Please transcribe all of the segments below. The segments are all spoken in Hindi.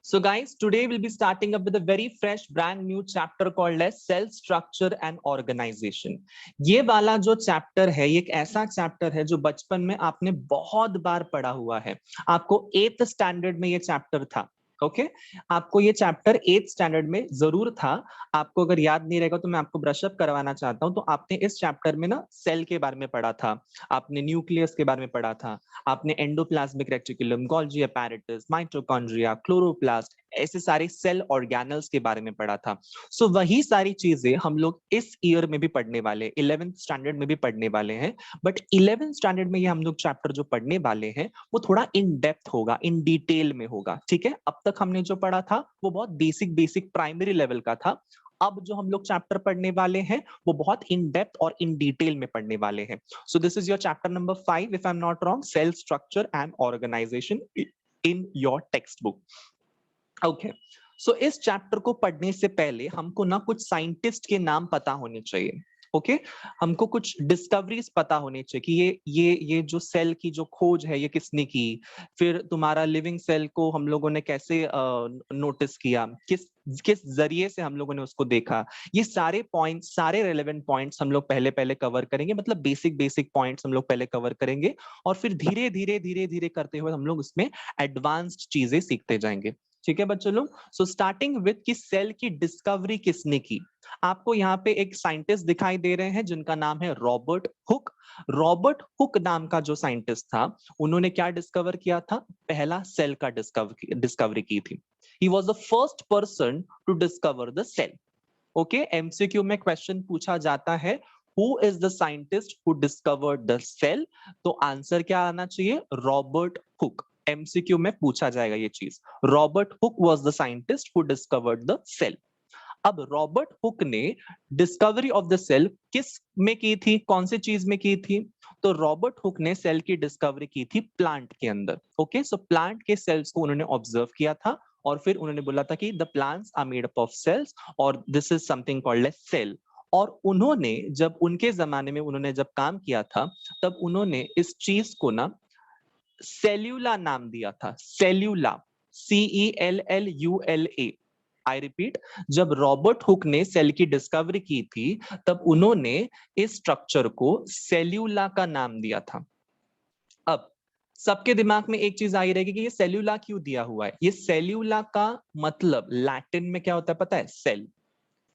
So guys, today we'll be starting up with a very fresh brand new chapter called as Cell Structure and Organization. ये वाला जो चैप्टर है, ये एक ऐसा चैप्टर है जो बचपन में आपने बहुत बार पढ़ा हुआ है। आपको 8th स्टैंडर्ड में ये चैप्टर था। ओके आपको ये चैप्टर 8th स्टैंडर्ड में जरूर था। आपको अगर याद नहीं रहेगा तो मैं आपको ब्रशअप करवाना चाहता हूं। तो आपने इस चैप्टर में ना सेल के बारे में पढ़ा था, आपने न्यूक्लियस के बारे में पढ़ा था, आपने endoplasmic reticulum, Golgi apparatus, mitochondria, chloroplast, ऐसे सारे सेल ऑर्गेनल्स के बारे में पढ़ा था। सो वही सारी चीजें हम लोग इस ईयर में भी पढ़ने वाले, 11th स्टैंडर्ड में भी पढ़ने वाले हैं। बट 11th स्टैंडर्ड में ये हम लोग चैप्टर जो पढ़ने वाले हैं वो थोड़ा इन डेप्थ होगा, इन डिटेल में होगा। ठीक है, अब तक हमने जो पढ़ा था वो बहुत बेसिक प्राइमरी लेवल का था। अब जो हम लोग चैप्टर पढ़ने वाले हैं वो बहुत इन डेप्थ और इन डिटेल में पढ़ने वाले हैं। So this is your chapter number 5, if I'm not wrong, cell structure and organization in your textbook. Okay. So इस चैप्टर को पढ़ने से पहले हमको ना कुछ साइंटिस्ट के नाम पता होने चाहिए। ओके हमको कुछ डिस्कवरीज पता होने चाहिए कि ये जो सेल की जो खोज है ये किसने की, फिर तुम्हारा लिविंग सेल को हम लोगों ने कैसे नोटिस किया, किस किस जरिए से हम लोगों ने उसको देखा। ये सारे पॉइंट्स, सारे रेलेवेंट पॉइंट्स हम लोग पहले पहले कवर करेंगे, मतलब बेसिक पॉइंट्स हम लोग पहले कवर करेंगे और फिर धीरे धीरे करते हुए हम लोग उसमें एडवांस्ड चीजें सीखते जाएंगे। ठीक है बच्चों लोग। सो स्टार्टिंग विद कि सेल की डिस्कवरी किसने की। आपको यहाँ पे एक साइंटिस्ट दिखाई दे रहे हैं जिनका नाम है रॉबर्ट हुक। रॉबर्ट हुक नाम का जो साइंटिस्ट था उन्होंने क्या डिस्कवर किया था, पहला सेल का डिस्कवरी की थी। He was the first person to discover the cell. Okay MCQ में क्वेश्चन पूछा जाता है who is the scientist who discovered the cell, तो आंसर क्या आना चाहिए, रॉबर्ट हुक। एमसीक्यू में पूछा जाएगा ये चीज। Robert Hooke was the scientist who discovered the cell. अब रॉबर्ट हुक ने डिस्कवरी ऑफ द सेल किस में की थी, कौन सी चीज में की थी, तो रॉबर्ट हुक ने सेल की डिस्कवरी की थी प्लांट के अंदर। ओके सो प्लांट के सेल्स को उन्होंने ऑब्जर्व किया था और फिर उन्होंने बोला था कि the plants are made up of cells और this is something called as cell. और उन्होंने जब उनके जमाने में उन्होंने जब काम किया था तब उन्होंने इस चीज को ना सेल्यूला नाम दिया था। सेल्यूला, CELLULA। आई रिपीट, जब रॉबर्ट हुक ने सेल की डिस्कवरी की थी तब उन्होंने इस स्ट्रक्चर को सेल्यूला का नाम दिया था। अब सबके दिमाग में एक चीज आई रहेगी कि ये सेल्यूला क्यों दिया हुआ है। ये सेल्यूला का मतलब लैटिन में क्या होता है पता है, सेल।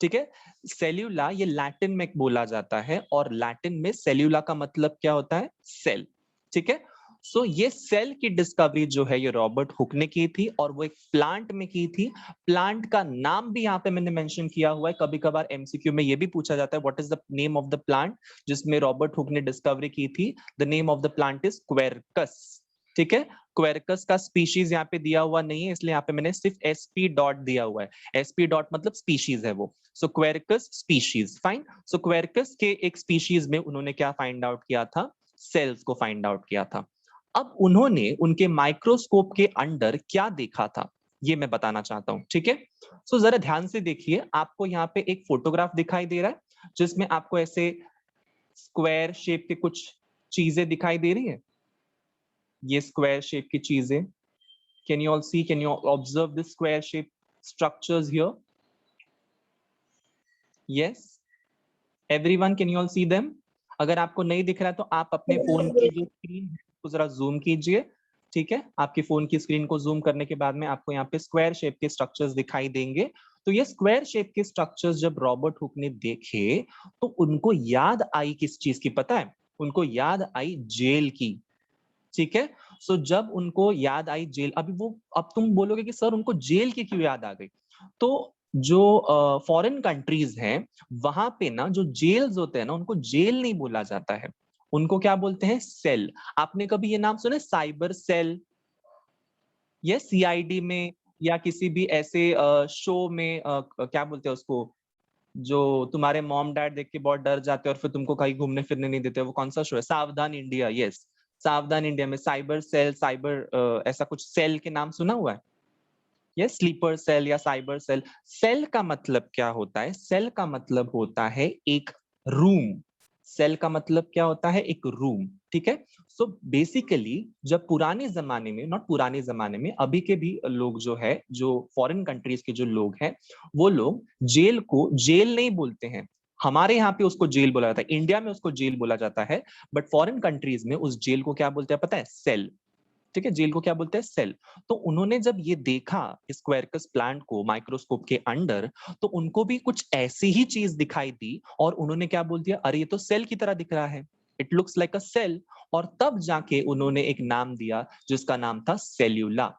ठीक है, सेल्यूला ये लैटिन में बोला जाता है और लैटिन में सेल्यूला का मतलब क्या होता है, सेल। ठीक है, सो ये सेल की डिस्कवरी जो है ये रॉबर्ट हुक ने की थी और वो एक प्लांट में की थी। प्लांट का नाम भी यहाँ पे मैंने मेंशन किया हुआ है, कभी कभार एमसीक्यू में ये भी पूछा जाता है what is the name of the plant जिसमें रॉबर्ट हुक ने डिस्कवरी की थी। The name of the plant is Quercus. ठीक है, क्वेरकस का स्पीशीज यहाँ पे दिया हुआ नहीं है इसलिए यहाँ पे मैंने सिर्फ SP डॉट दिया हुआ है। SP डॉट मतलब स्पीशीज है वो। सो क्वेरकस स्पीशीज, फाइन। सो क्वेरकस के एक स्पीशीज में उन्होंने क्या फाइंड आउट किया था, सेल्स को फाइंड आउट किया था। अब उन्होंने उनके माइक्रोस्कोप के अंदर क्या देखा था ये मैं बताना चाहता हूं। ठीक है, सो जरा ध्यान से देखिए, आपको यहाँ पे एक फोटोग्राफ दिखाई दे रहा है जिसमें आपको ऐसे स्क्वायर शेप के कुछ चीजें दिखाई दे रही है। ये स्क्वायर शेप की चीजें, can you all see, can you observe this square shape structures here? Yes everyone, can you all see them? अगर आपको नहीं दिख रहा है तो आप अपने फोन की जो स्क्रीन है उसको जरा जूम कीजिए। ठीक है, आपकी फोन की स्क्रीन को जूम करने के बाद में आपको यहाँ पे स्क्वायर शेप के स्ट्रक्चर्स दिखाई देंगे। तो ये स्क्वायर शेप के स्ट्रक्चर्स जब रॉबर्ट हुक ने देखे तो उनको याद आई किस चीज की पता है, उनको याद आई जेल की। ठीक है, सो जब उनको याद आई जेल, अभी वो, अब तुम बोलोगे कि सर उनको जेल की क्यों याद आ गई, तो जो फॉरेन कंट्रीज हैं वहां पे ना जो जेल्स होते हैं ना उनको जेल नहीं बोला जाता है, उनको क्या बोलते हैं, सेल। आपने कभी ये नाम सुना है, साइबर सेल या CID में या किसी भी ऐसे शो में क्या बोलते हैं उसको, जो तुम्हारे मॉम डैड देख के बहुत डर जाते हैं और फिर तुमको कहीं घूमने फिरने नहीं देते, वो कौन सा शो है, सावधान इंडिया। यस, सावधान इंडिया में साइबर सेल, साइबर ऐसा कुछ सेल के नाम सुना हुआ है। यस, स्लीपर सेल या साइबर सेल। सेल का मतलब क्या होता है, सेल का मतलब होता है एक रूम। सेल का मतलब क्या होता है? एक रूम, ठीक है। सो बेसिकली जब पुराने जमाने में, नॉट पुराने जमाने में, अभी के भी लोग जो है, जो फॉरेन कंट्रीज के जो लोग हैं, वो लोग जेल को जेल नहीं बोलते हैं। हमारे यहाँ पे उसको जेल बोला जाता है, इंडिया में उसको जेल बोला जाता है, बट फॉरेन कंट्रीज में उस जेल को क्या बोलते हैं पता है? सेल। ठीक है, जेल को क्या बोलते हैं? सेल। तो उन्होंने जब ये देखा स्क्वेरकस प्लांट को माइक्रोस्कोप के अंडर, तो उनको भी कुछ ऐसी ही चीज दिखाई दी और उन्होंने क्या बोल दिया? अरे ये तो सेल की तरह दिख रहा है, it looks like a cell. और तब जाके उन्होंने एक नाम दिया जिसका नाम था सेल्यूला।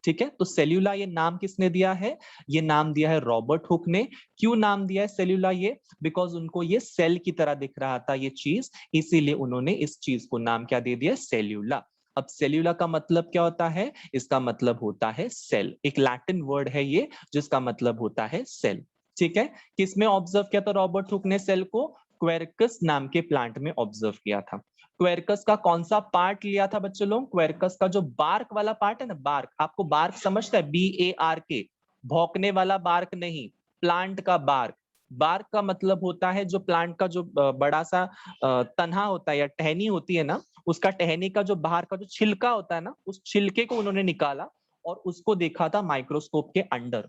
ठीक है, तो सेल्यूला ये नाम किसने दिया है? ये नाम दिया है रॉबर्ट हुक ने। क्यों नाम दिया है सेल्यूला? ये बिकॉज उनको ये सेल की तरह दिख रहा था ये चीज, इसीलिए उन्होंने इस चीज को नाम क्या दे दिया? सेल्यूला। अब सेल्यूला का मतलब क्या होता है? इसका मतलब होता है सेल। एक लैटिन वर्ड है ये जिसका मतलब होता है सेल। ठीक है, किसमें ऑब्जर्व किया था रॉबर्ट हुक ने सेल को? क्वेरकस नाम के प्लांट में ऑब्जर्व किया था। क्वेरकस का कौन सा पार्ट लिया था बच्चों लोग? क्वेरकस का जो बार्क वाला पार्ट है ना, बार्क, आपको बार्क समझता है? BARK, भौंकने वाला बार्क नहीं, प्लांट का बार्क। बार्क का मतलब होता है जो प्लांट का जो बड़ा सा तना होता है या टहनी होती है ना, उसका टहनी का जो बाहर का जो छिलका होता है ना, उस छिलके को उन्होंने निकाला और उसको देखा था माइक्रोस्कोप के अंडर।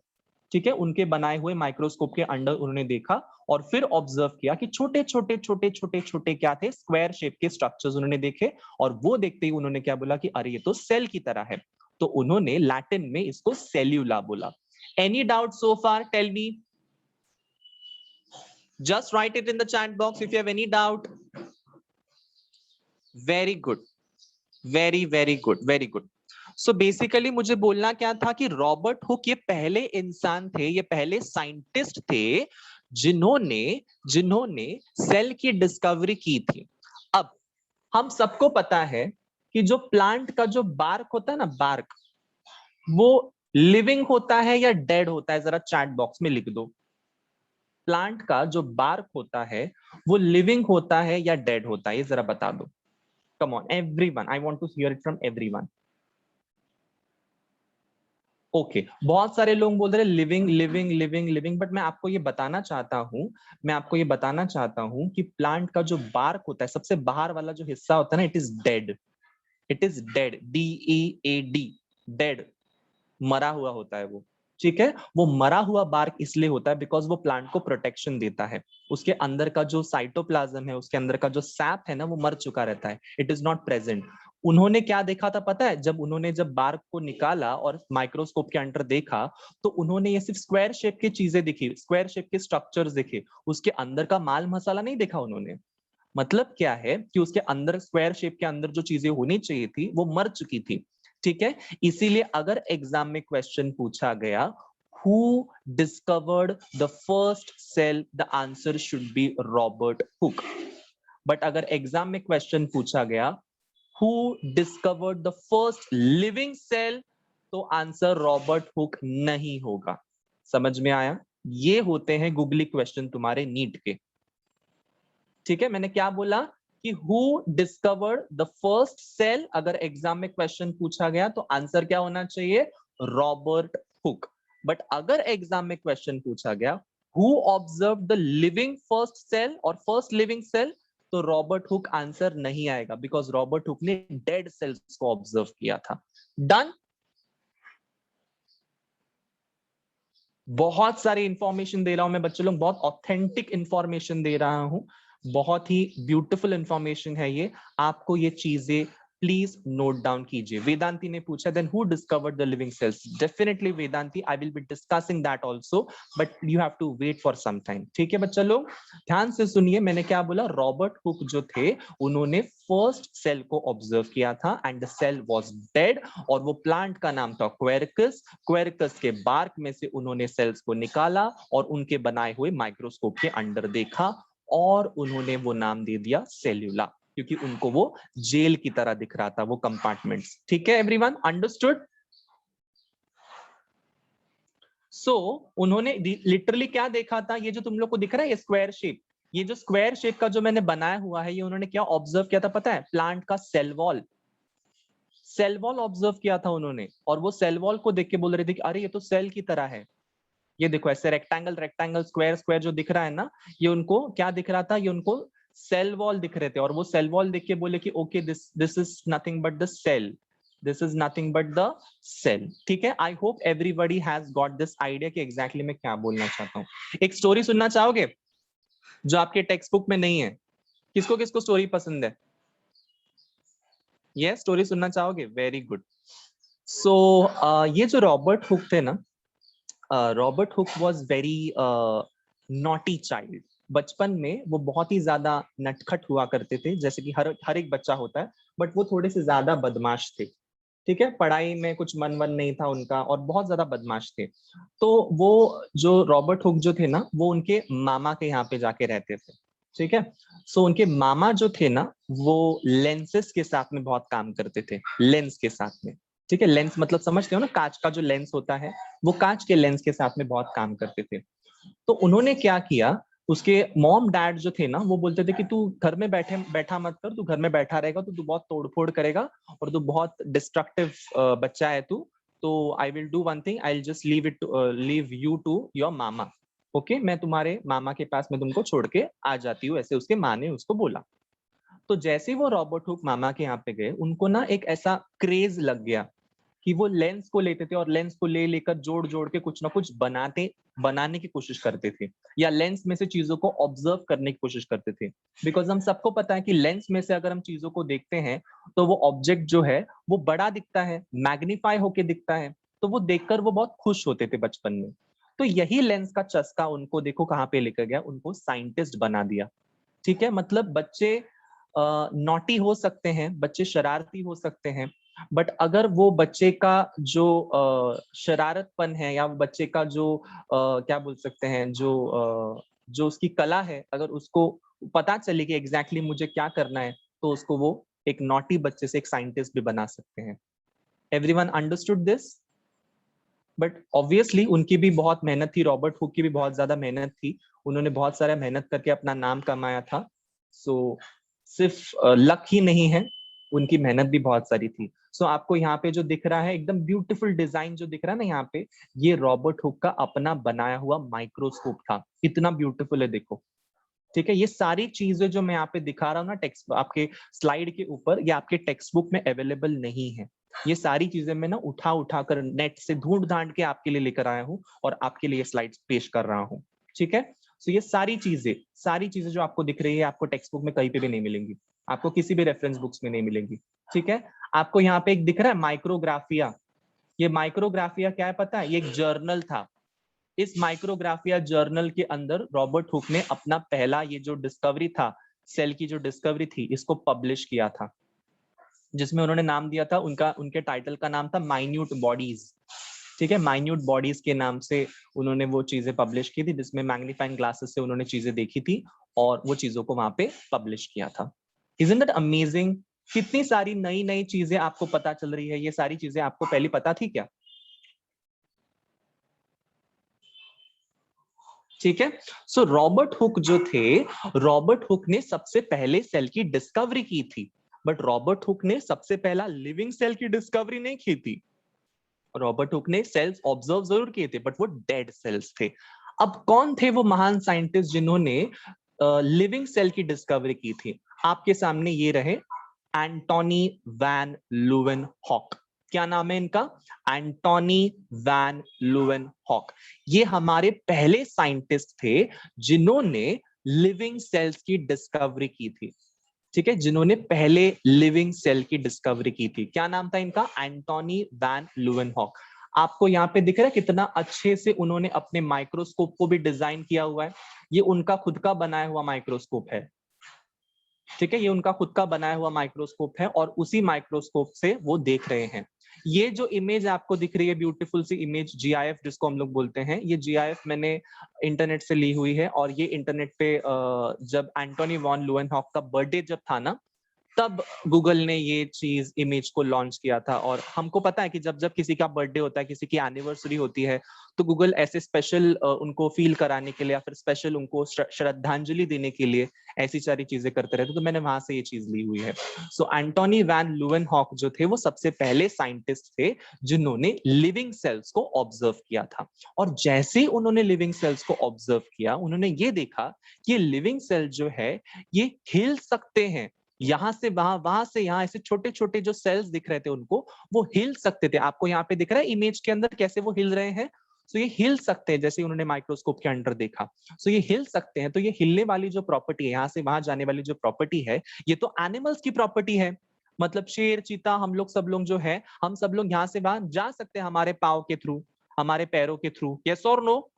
ठीक है, उनके बनाए हुए माइक्रोस्कोप के अंडर उन्होंने देखा और फिर ऑब्जर्व किया कि छोटे छोटे छोटे छोटे छोटे क्या थे? स्क्वायर शेप के स्ट्रक्चर्स उन्होंने देखे। और वो देखते ही उन्होंने क्या बोला कि अरे ये तो सेल की तरह है। तो उन्होंने लैटिन में इसको सेल्यूला बोला। Any doubt so far? Tell me, just write it in the chat box if you have any doubt. Very good, very very good, very good. So basically मुझे बोलना क्या था कि रॉबर्ट हुक ये पहले इंसान थे, ये पहले साइंटिस्ट थे जिन्होंने जिन्होंने सेल की डिस्कवरी की थी। अब हम सबको पता है कि जो प्लांट का जो बार्क होता है ना, बार्क, वो लिविंग होता है या डेड होता है? जरा चैट बॉक्स में लिख दो। प्लांट का जो बार्क होता है वो लिविंग होता है या डेड होता है? ये जरा बता दो। Come on everyone, I want to hear it from everyone. Okay, बहुत सारे लोग बोल रहे हैं living living living living, but मैं आपको ये बताना चाहता हूं, मैं आपको ये बताना चाहता हूं कि प्लांट का जो बार्क होता है, सबसे बाहर वाला जो हिस्सा होता है ना, it is dead. It is dead, DEAD, dead, मरा हुआ होता है वो। ठीक है, वो मरा हुआ बार्क इसलिए होता है बिकॉज वो प्लांट को प्रोटेक्शन देता है। उसके अंदर का जो साइटोप्लाज्म है, उसके अंदर का जो सैप है ना, वो मर चुका रहता है, इट इज नॉट प्रेजेंट। उन्होंने क्या देखा था पता है? जब बार्क को निकाला और माइक्रोस्कोप के अंदर देखा, तो उन्होंने ये सिर्फ स्क्वायर शेप की चीजें दिखी, स्क्वायर शेप के स्ट्रक्चर्स दिखे, उसके अंदर का माल मसाला नहीं देखा उन्होंने। मतलब क्या है कि उसके अंदर, स्क्वायर शेप के अंदर जो चीजें होनी चाहिए थी वो मर चुकी थी। ठीक है, इसीलिए अगर एग्जाम में क्वेश्चन पूछा गया who discovered the first cell, the answer should be Robert Hooke. But अगर एग्जाम में क्वेश्चन पूछा गया who discovered the first living cell, तो आंसर रॉबर्ट हुक नहीं होगा। समझ में आया? ये होते हैं गूगली क्वेश्चन तुम्हारे नीट के। ठीक है, मैंने क्या बोला कि who discovered the first cell, अगर एग्जाम में क्वेश्चन पूछा गया तो आंसर क्या होना चाहिए? Robert Hooke. बट अगर एग्जाम में क्वेश्चन पूछा गया who observe the living first cell और फर्स्ट लिविंग सेल, तो रॉबर्ट हुक आंसर नहीं आएगा बिकॉज रॉबर्ट हुक ने डेड सेल्स को ऑब्जर्व किया था। डन? बहुत सारी इंफॉर्मेशन दे रहा हूं मैं बच्चों लोग, बहुत ऑथेंटिक इंफॉर्मेशन दे रहा हूं, बहुत ही ब्यूटीफुल इंफॉर्मेशन है ये। आपको ये चीजें प्लीज नोट डाउन कीजिए। वेदांती ने पूछा then who discovered the living cells? Definitely Vedanti, I will be discussing that also, but you have to wait for some time. ठीक है बच्चा लोग, ध्यान से सुनिए, मैंने क्या बोला? रॉबर्ट हुक जो थे उन्होंने फर्स्ट सेल को ऑब्जर्व किया था and the cell was dead, और वो प्लांट का नाम था क्वेरकस। क्वेरकस के बार्क में से उन्होंने सेल्स को निकाला और उनके बनाए हुए माइक्रोस्कोप के अंदर देखा और उन्होंने वो नाम दे दिया सेल्यूला, क्योंकि उनको वो जेल की तरह दिख रहा था वो कंपार्टमेंट्स। ठीक है एवरीवन, अंडरस्टूड? सो उन्होंने लिटरली क्या देखा था? ये जो तुम लोग को दिख रहा है ये स्क्वायर शेप, ये जो स्क्वायर शेप का जो मैंने बनाया हुआ है, ये उन्होंने क्या ऑब्जर्व किया था पता है? प्लांट का cell wall, cell wall observe किया था उन्होंने, और वो सेल वॉल को देख के बोल रहे थे कि अरे ये तो सेल की तरह है। ये देखो ऐसे रेक्टेंगल रेक्टेंगल स्क्वायर स्क्वायर जो दिख रहा है ना, ये उनको क्या दिख रहा था? ये उनको सेल वॉल दिख रहे थे और वो सेल वॉल देख के बोले कि okay this is nothing but the cell, this is nothing but the cell. ठीक है, I hope everybody has got this idea कि एग्जैक्टली मैं क्या बोलना चाहता हूँ। एक स्टोरी सुनना चाहोगे जो आपके टेक्स्ट बुक में नहीं है? किसको किसको स्टोरी पसंद है? ये स्टोरी सुनना चाहोगे? Very good. सो ये जो रॉबर्ट हुक थे ना, Robert Hooke was very naughty child. बचपन में वो बहुत ही ज्यादा नटखट हुआ करते थे, जैसे कि हर एक बच्चा होता है, बट वो थोड़े से ज्यादा बदमाश थे। ठीक है, पढ़ाई में कुछ मन वन नहीं था उनका और बहुत ज्यादा बदमाश थे। तो वो जो रॉबर्ट हुक जो थे ना, वो उनके मामा के यहाँ पे जाके रहते थे। ठीक है, सो उनके मामा जो थे ना, वो लेंसेस के साथ में बहुत काम करते थे, लेंस के साथ में। ठीक है, लेंस मतलब समझते हो ना, कांच का जो लेंस होता है, वो कांच के लेंस के साथ में बहुत काम करते थे। तो उन्होंने क्या किया, उसके मॉम डैड जो थे ना, वो बोलते थे कि तू घर में बैठा मत कर, तू घर में बैठा रहेगा तो तू बहुत तोड़फोड़ करेगा और तू बहुत डिस्ट्रक्टिव बच्चा है तू। तो I will do one thing, I will just leave you to your mama. Okay, मैं तुम्हारे मामा के पास में तुमको छोड़ के आ जाती हूँ, ऐसे उसके माँ ने उसको बोला। तो जैसे ही वो रॉबर्ट हुक मामा के यहाँ पे गए, उनको ना एक ऐसा क्रेज लग गया कि वो लेंस को लेते थे और लेंस को ले लेकर जोड़ जोड़ के कुछ ना कुछ बनाने की कोशिश करते थे, या लेंस में से चीजों को ऑब्जर्व करने की कोशिश करते थे। बिकॉज हम सबको पता है कि लेंस में से अगर हम चीजों को देखते हैं तो वो ऑब्जेक्ट जो है वो बड़ा दिखता है, मैग्नीफाई होके दिखता है। तो वो देखकर वो बहुत खुश होते थे बचपन में। तो यही लेंस का चस्का उनको देखो कहाँ पे लेकर गया, उनको साइंटिस्ट बना दिया। ठीक है, मतलब बच्चे नॉटी हो सकते हैं, बच्चे शरारती हो सकते हैं, बट अगर वो बच्चे का जो शरारतपन है, या वो बच्चे का जो क्या बोल सकते हैं, जो उसकी कला है, अगर उसको पता चले कि एग्जैक्टली मुझे क्या करना है, तो उसको वो एक नॉटी बच्चे से एक साइंटिस्ट भी बना सकते हैं। Everyone understood this? But obviously उनकी भी बहुत मेहनत थी, रॉबर्ट हुक की भी बहुत ज्यादा मेहनत थी। उन्होंने बहुत सारा मेहनत करके अपना नाम कमाया था। सो सिर्फ लक ही नहीं है, उनकी मेहनत भी बहुत सारी थी। सो आपको यहाँ पे जो दिख रहा है, एकदम ब्यूटीफुल डिजाइन जो दिख रहा है ना यहाँ पे, ये रॉबर्ट हुक का अपना बनाया हुआ माइक्रोस्कोप था। इतना ब्यूटीफुल है, देखो। ठीक है, ये सारी चीजें जो मैं यहाँ पे दिखा रहा हूँ ना, टेक्स्ट आपके स्लाइड के ऊपर, या आपके टेक्स्ट बुक में अवेलेबल नहीं है। ये सारी चीजें मैं ना उठा उठा कर नेट से ढूंढ ढांड के आपके लिए लेकर आया हूँ और आपके लिए स्लाइड्स पेश कर रहा हूँ। ठीक है, सो ये सारी चीजें जो आपको दिख रही है, आपको टेक्स्ट बुक में कहीं पे भी नहीं मिलेंगी, आपको किसी भी रेफरेंस बुक्स में नहीं मिलेंगी। ठीक है, आपको यहाँ पे एक दिख रहा है माइक्रोग्राफिया। ये माइक्रोग्राफिया क्या है पता है? ये एक जर्नल था। इस माइक्रोग्राफिया जर्नल के अंदर रॉबर्ट हुक ने अपना पहला ये जो डिस्कवरी था, सेल की जो डिस्कवरी थी, इसको पब्लिश किया था, जिसमें उन्होंने नाम दिया था, उनके टाइटल का नाम था माइन्यूट बॉडीज। ठीक है, माइन्यूट बॉडीज के नाम से उन्होंने वो चीजें पब्लिश की थी, जिसमें मैग्नीफाइंग ग्लासेस से उन्होंने चीजें देखी थी और वो चीजों को वहां पे पब्लिश किया था। Isn't that amazing? कितनी सारी नई नई चीजें आपको पता चल रही है। ये सारी चीजें आपको पहले पता थी क्या? ठीक है, सो रॉबर्ट हुक जो थे, रॉबर्ट हुक ने सबसे पहले सेल की डिस्कवरी की थी, बट रॉबर्ट हुक ने सबसे पहला लिविंग सेल की डिस्कवरी नहीं की थी। रॉबर्ट हुक ने सेल्स ऑब्जर्व जरूर किए थे, बट वो डेड सेल्स थे। अब कौन थे वो महान साइंटिस्ट जिन्होंने लिविंग सेल की डिस्कवरी की थी? आपके सामने ये रहे, एंटोनी वैन लुवन हॉक। क्या नाम है इनका? Antonie van Leeuwenhoek. ये हमारे पहले साइंटिस्ट थे जिन्होंने लिविंग सेल्स की डिस्कवरी की थी। ठीक है, जिन्होंने पहले लिविंग सेल की डिस्कवरी की थी। क्या नाम था इनका? Antonie van Leeuwenhoek. आपको यहाँ पे दिख रहा है कितना अच्छे से उन्होंने अपने माइक्रोस्कोप को भी डिजाइन किया हुआ है। ये उनका खुद का बनाया हुआ माइक्रोस्कोप है। ठीक है, ये उनका खुद का बनाया हुआ माइक्रोस्कोप है और उसी माइक्रोस्कोप से वो देख रहे हैं। ये जो इमेज आपको दिख रही है, ब्यूटीफुल सी इमेज, जीआईएफ जिसको हम लोग बोलते हैं, ये जीआईएफ मैंने इंटरनेट से ली हुई है। और ये इंटरनेट पे जब एंटोनी वॉन लुवेनहॉक का बर्थडे जब था ना, तब गूगल ने ये चीज इमेज को लॉन्च किया था। और हमको पता है कि जब जब किसी का बर्थडे होता है, किसी की एनिवर्सरी होती है, तो गूगल ऐसे स्पेशल उनको फील कराने के लिए या फिर स्पेशल उनको श्रद्धांजलि देने के लिए ऐसी सारी चीजें करते रहते। तो मैंने वहां से ये चीज ली हुई है। सो एंटोनी वैन ल्यूवेनहॉक जो थे वो सबसे पहले साइंटिस्ट थे जिन्होंने लिविंग सेल्स को ऑब्जर्व किया था। और जैसे ही उन्होंने लिविंग सेल्स को ऑब्जर्व किया, उन्होंने ये देखा कि ये लिविंग सेल जो है ये हिल सकते हैं, यहां से वहां, वहां से यहां, ऐसे छोटे छोटे जो सेल्स दिख रहे थे उनको, वो हिल सकते थे। आपको यहाँ पे दिख रहा है इमेज के अंदर कैसे वो हिल रहे हैं। सो ये हिल सकते हैं, जैसे उन्होंने माइक्रोस्कोप के अंदर देखा। सो ये हिल सकते हैं। तो ये हिलने वाली जो प्रॉपर्टी है, यहाँ से वहां जाने वाली जो प्रॉपर्टी है, ये तो एनिमल्स की प्रॉपर्टी है। मतलब शेर, चीता, हम लोग सब लोग जो है, हम सब लोग यहाँ से वहां जा सकते हैं हमारे पाँव के थ्रू, हमारे पैरों के थ्रू। यस और नो?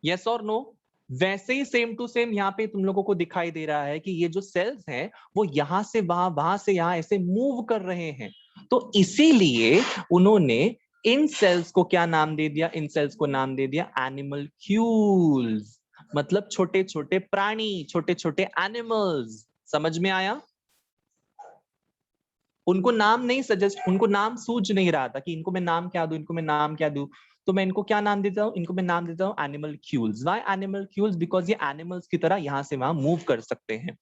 यस और नो? वैसे ही सेम टू सेम यहाँ पे तुम लोगों को दिखाई दे रहा है कि ये जो सेल्स हैं वो यहां से वहां, वहां से यहां ऐसे मूव कर रहे हैं। तो इसीलिए उन्होंने इन सेल्स को क्या नाम दे दिया? इन सेल्स को नाम दे दिया एनिमलक्यूल्स, मतलब छोटे छोटे प्राणी, छोटे छोटे एनिमल्स। समझ में आया? उनको नाम नहीं सजेस्ट, उनको नाम सूझ नहीं रहा था कि इनको मैं नाम क्या दूं, इनको मैं नाम क्या दूं। तो मैं इनको क्या नाम देता हूं? इनको मैं नाम देता हूं एनिमलक्यूल्स। व्हाई एनिमलक्यूल्स? बिकॉज ये एनिमल्स की तरह यहां से वहां मूव कर सकते हैं।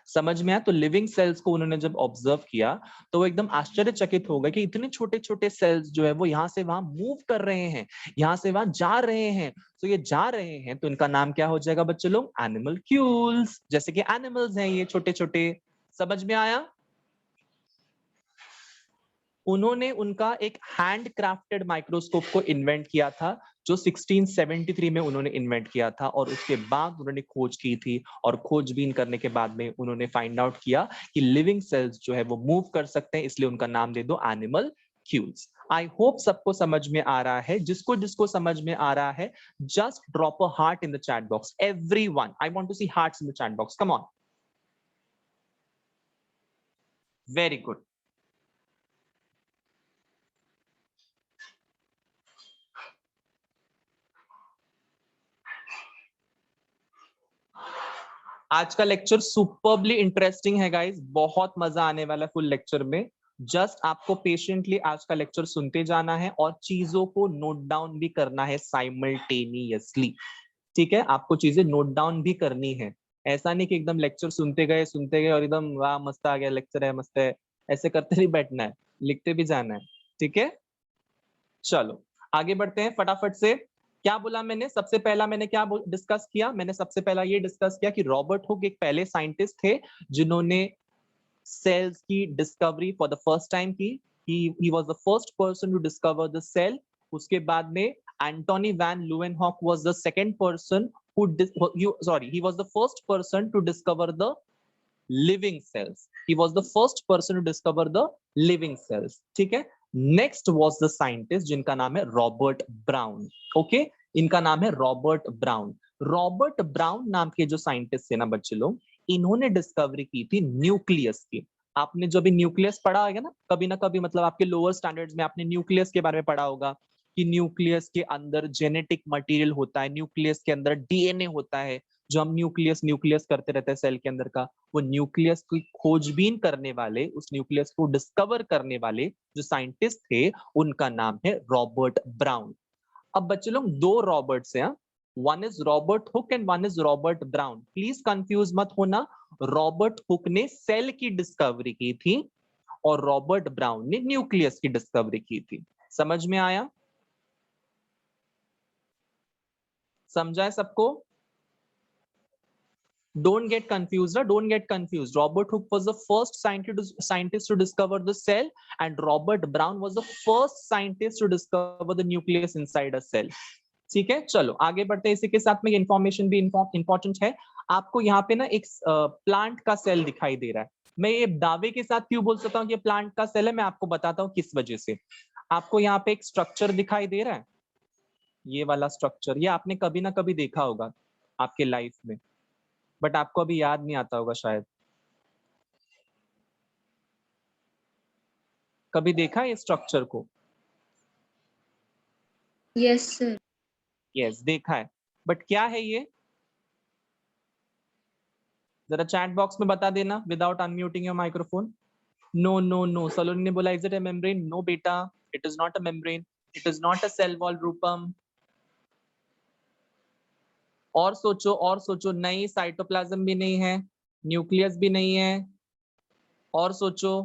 समझ में आया? तो लिविंग सेल्स को उन्होंने जब ऑब्जर्व किया तो वो एकदम आश्चर्यचकित हो गए कि इतने छोटे छोटे सेल्स जो है वो यहाँ से वहां मूव कर रहे हैं, यहाँ से वहां जा रहे हैं। तो ये जा रहे हैं तो इनका नाम क्या हो जाएगा बच्चे लोग? एनिमलक्यूल्स। जैसे कि एनिमल्स हैं ये छोटे छोटे। समझ में आया? उन्होंने उनका एक हैंड क्राफ्टेड माइक्रोस्कोप को इन्वेंट किया था, जो 1673 में उन्होंने इन्वेंट किया था। और उसके बाद उन्होंने खोज की थी, और खोजबीन करने के बाद में उन्होंने फाइंड आउट किया कि लिविंग सेल्स जो है वो मूव कर सकते हैं, इसलिए उनका नाम दे दो एनिमल क्यूल्स। आई होप सबको समझ में आ रहा है। जिसको जिसको समझ में आ रहा है, just drop a heart in the chat box. Everyone, I want to see hearts in the chat box. Come on. Very good. आज का लेक्चर सुपर्बली इंटरेस्टिंग है गाइस, बहुत मजा आने वाला है फुल लेक्चर में। जस्ट आपको पेशेंटली आज का लेक्चर सुनते जाना है और चीजों को नोट डाउन भी करना है साइमल्टेनियसली। ठीक है? आपको चीजें नोट डाउन भी करनी है। ऐसा नहीं कि एकदम लेक्चर सुनते गए और एकदम वाह मस्त आ गया लेक्चर है, मस्त है, ऐसे करते नहीं बैठना है, लिखते भी जाना है। ठीक है? चलो आगे बढ़ते हैं फटाफट से। क्या बोला मैंने? सबसे पहला मैंने क्या डिस्कस किया? मैंने सबसे पहला ये डिस्कस किया कि रॉबर्ट हुक एक पहले साइंटिस्ट थे जिन्होंने सेल्स की discovery for the first time की। he was the first person to discover the cell. उसके बाद में Antonie van Leeuwenhoek was the second person who he was the first person to discover the living cells. He was the first person to discover the living cells. ठीक है? नेक्स्ट वॉज द साइंटिस्ट जिनका नाम है रॉबर्ट ब्राउन। ओके, इनका नाम है रॉबर्ट ब्राउन। रॉबर्ट ब्राउन नाम के जो साइंटिस्ट थे ना बच्चे लोग, इन्होंने डिस्कवरी की थी न्यूक्लियस की। आपने जो भी न्यूक्लियस पढ़ा होगा ना कभी, मतलब आपके लोअर स्टैंडर्ड्स में आपने न्यूक्लियस के बारे में पढ़ा होगा कि न्यूक्लियस के अंदर जेनेटिक मटेरियल होता है, न्यूक्लियस के अंदर डीएनए होता है। जो हम न्यूक्लियस न्यूक्लियस करते रहते हैं सेल के अंदर का, वो न्यूक्लियस की खोजबीन करने वाले, उस न्यूक्लियस को डिस्कवर करने वाले जो साइंटिस्ट थे, उनका नाम है रॉबर्ट ब्राउन। अब बच्चे लोग दो रॉबर्ट्स हैं, one is Robert Hooke and one is Robert brown. Please confuse मत होना। रॉबर्ट हुक ने सेल की डिस्कवरी की थी और रॉबर्ट ब्राउन ने न्यूक्लियस की डिस्कवरी की थी। समझ में आया? समझा है सबको? Don't get confused. Don't get confused. Robert Hooke was the first scientist to discover the cell, and Robert Brown was the first scientist to discover the nucleus inside a cell. ठीक है, चलो आगे बढ़ते हैं। इसी के साथ में इंफॉर्मेशन भी इंपॉर्टेंट है। आपको यहाँ पे ना एक प्लांट का सेल दिखाई दे रहा है। मैं ये दावे के साथ क्यों बोल सकता हूँ कि प्लांट का सेल है, मैं आपको बताता हूँ किस वजह से। आपको यहाँ पे एक स्ट्रक्चर दिखाई दे रहा है, ये वाला स्ट्रक्चर, ये आपने कभी ना कभी देखा होगा आपके लाइफ में, बट आपको अभी याद नहीं आता होगा शायद। कभी देखा है ये स्ट्रक्चर को? Yes sir. यस, देखा है। बट क्या है ये? जरा चैट बॉक्स में बता देना without unmuting your microphone. No no no, Saloni ने बोला is it a membrane? No बेटा, it is not a membrane, it is not a cell wall Rupam. और सोचो, नहीं साइटोप्लाज्म भी नहीं है, न्यूक्लियस भी नहीं है, और सोचो,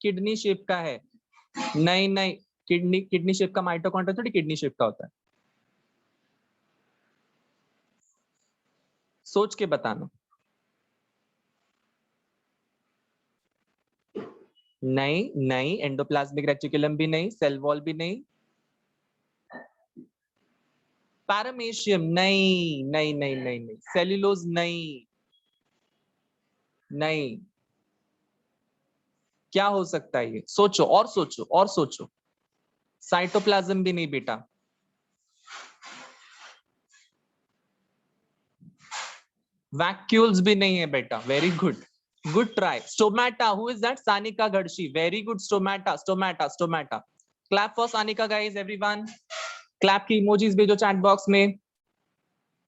किडनी शेप का है? नहीं नहीं, किडनी शेप का माइटोकॉन्ड्रिया थोड़ी किडनी शेप का होता है, सोच के बताना। नहीं नहीं, एंडोप्लाज्मिक रेटिकुलम भी नहीं, सेल वॉल भी नहीं, पैरामेशियम नहीं नहीं नहीं नहीं नहीं, सेल्यूलोज नहीं नहीं, क्या हो सकता है ये? सोचो और सोचो और सोचो। साइटोप्लाज्म भी नहीं बेटा, वैक्यूल्स भी नहीं है बेटा, very good, good try. Stomata, who is that? Sanika Gadshi, very good, stomata stomata stomata. Clap for Sanika guys, everyone clap की इमोजीज भेजो चैट बॉक्स में।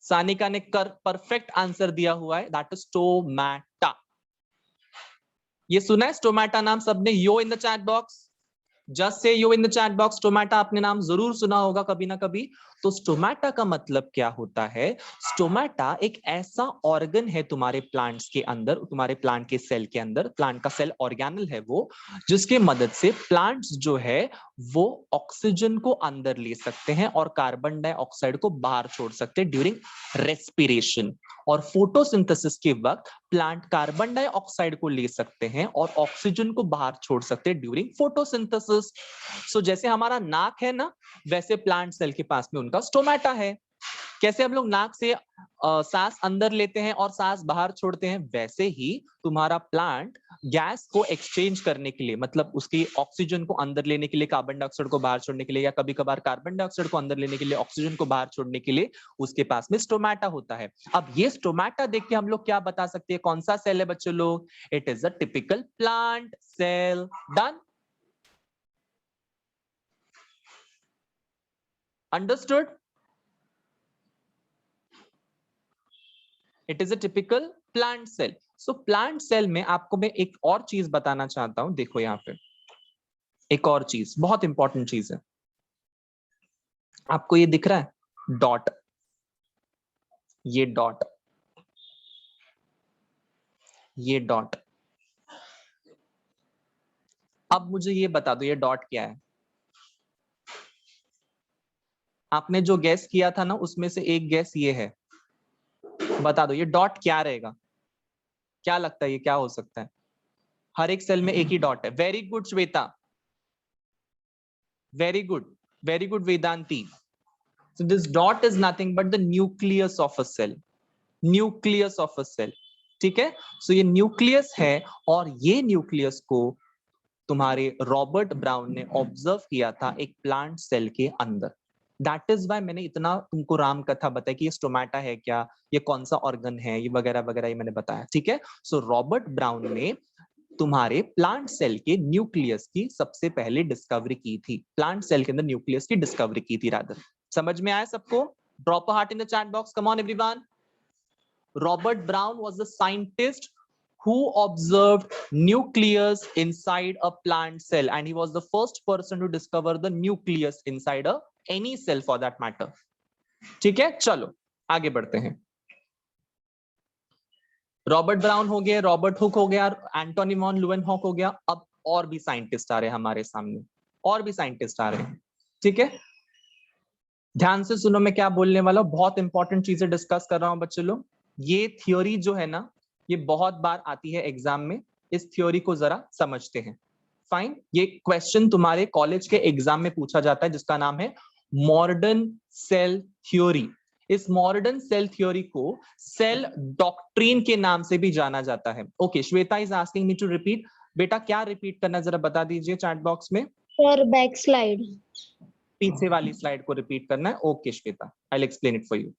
सानिका ने परफेक्ट आंसर दिया हुआ है, दैट इज स्टोमेटा। ये सुना है स्टोमेटा नाम सबने? Yo in the chat box, just say you in the chat box, stomata आपने नाम जरूर सुना होगा कभी ना कभी। तो स्टोमेटा का मतलब क्या होता है? स्टोमेटा एक ऐसा ऑर्गन है तुम्हारे प्लांट्स के अंदर, तुम्हारे प्लांट के सेल के अंदर, प्लांट का सेल ऑर्गेनल है वो, जिसके मदद से प्लांट्स जो है वो ऑक्सीजन को अंदर ले सकते हैं और कार्बन डाइऑक्साइड को बाहर छोड़ सकते हैं ड्यूरिंग रेस्पिरेशन। और फोटोसिंथेसिस के वक्त प्लांट कार्बन डाइऑक्साइड को ले सकते हैं और ऑक्सीजन को बाहर छोड़ सकते हैं ड्यूरिंग फोटोसिंथेसिस। सो जैसे हमारा नाक है ना, वैसे प्लांट सेल के पास में उनका स्टोमेटा है। कैसे हम लोग नाक से सांस अंदर लेते हैं और सांस बाहर छोड़ते हैं, वैसे ही तुम्हारा प्लांट गैस को एक्सचेंज करने के लिए, मतलब उसकी ऑक्सीजन को अंदर लेने के लिए कार्बन डाइऑक्साइड को बाहर छोड़ने के लिए, या कभी कभार कार्बन डाइऑक्साइड को अंदर लेने के लिए ऑक्सीजन को बाहर छोड़ने के लिए, उसके पास में स्टोमेटा होता है। अब ये स्टोमेटा देख के हम लोग क्या बता सकते हैं, कौन सा सेल है बच्चों लोग? It is a typical plant cell. Done? Understood? It is a typical plant cell. So plant cell में आपको मैं एक और चीज बताना चाहता हूं, देखो यहां पे एक और चीज, बहुत इंपॉर्टेंट चीज है। आपको ये दिख रहा है डॉट, ये डॉट, ये डॉट। अब मुझे ये बता दो ये डॉट क्या है? आपने जो गैस किया था ना, उसमें से एक गैस ये है, बता दो ये डॉट क्या रहेगा? क्या लगता है ये क्या हो सकता है? हर एक सेल में एक ही डॉट है। Very good Shweta, very good, very good Vedanti. So this dot is nothing but the nucleus of a cell, nucleus of a cell, ठीक है? So ये न्यूक्लियस है, और ये न्यूक्लियस को तुम्हारे रॉबर्ट ब्राउन ने ऑब्जर्व किया था एक प्लांट सेल के अंदर। दैट इज वाई मैंने इतना तुमको राम कथा बताया कि ये स्टोमेटा है क्या, ये कौन सा ऑर्गन है, ये वगैरह वगैरह ये मैंने बताया, ठीक है? सो रॉबर्ट ब्राउन ने तुम्हारे प्लांट सेल के न्यूक्लियस की सबसे पहले डिस्कवरी की थी, प्लांट सेल के अंदर न्यूक्लियस की डिस्कवरी की थी रादर। समझ में आया सबको? Drop a heart in the chat box, come on everyone. Robert Brown was the scientist who observed nucleus inside a plant cell, and he was the first person to discover the nucleus inside a any cell for that matter. ठीक है, चलो आगे बढ़ते हैं। रॉबर्ट ब्राउन हो गया, रॉबर्ट हुक हो गया, एंटोनी वॉन ल्यूवेनहॉक हो गया। अब और भी साइंटिस्ट आ रहे हैं हमारे सामने, और भी साइंटिस्ट आ रहे हैं, ठीक है? ध्यान से सुनो मैं क्या बोलने वाला हूं, बहुत इंपॉर्टेंट चीजें डिस्कस कर रहा हूं बच्चे लोग। ये थ्योरी जो है ना, ये बहुत बार आती है एग्जाम में, इस थ्योरी को जरा समझते हैं। फाइन, ये क्वेश्चन तुम्हारे कॉलेज के एग्जाम में पूछा जाता है, जिसका नाम है मॉडर्न सेल थ्योरी। इस मॉडर्न सेल थ्योरी को सेल डॉक्ट्रिन के नाम से भी जाना जाता है। Okay, Shweta is asking me to repeat. बेटा क्या रिपीट करना, जरा बता दीजिए चैट बॉक्स में। सर बैक स्लाइड, पीछे वाली स्लाइड को रिपीट करना है। Okay Shweta, I will explain it for you.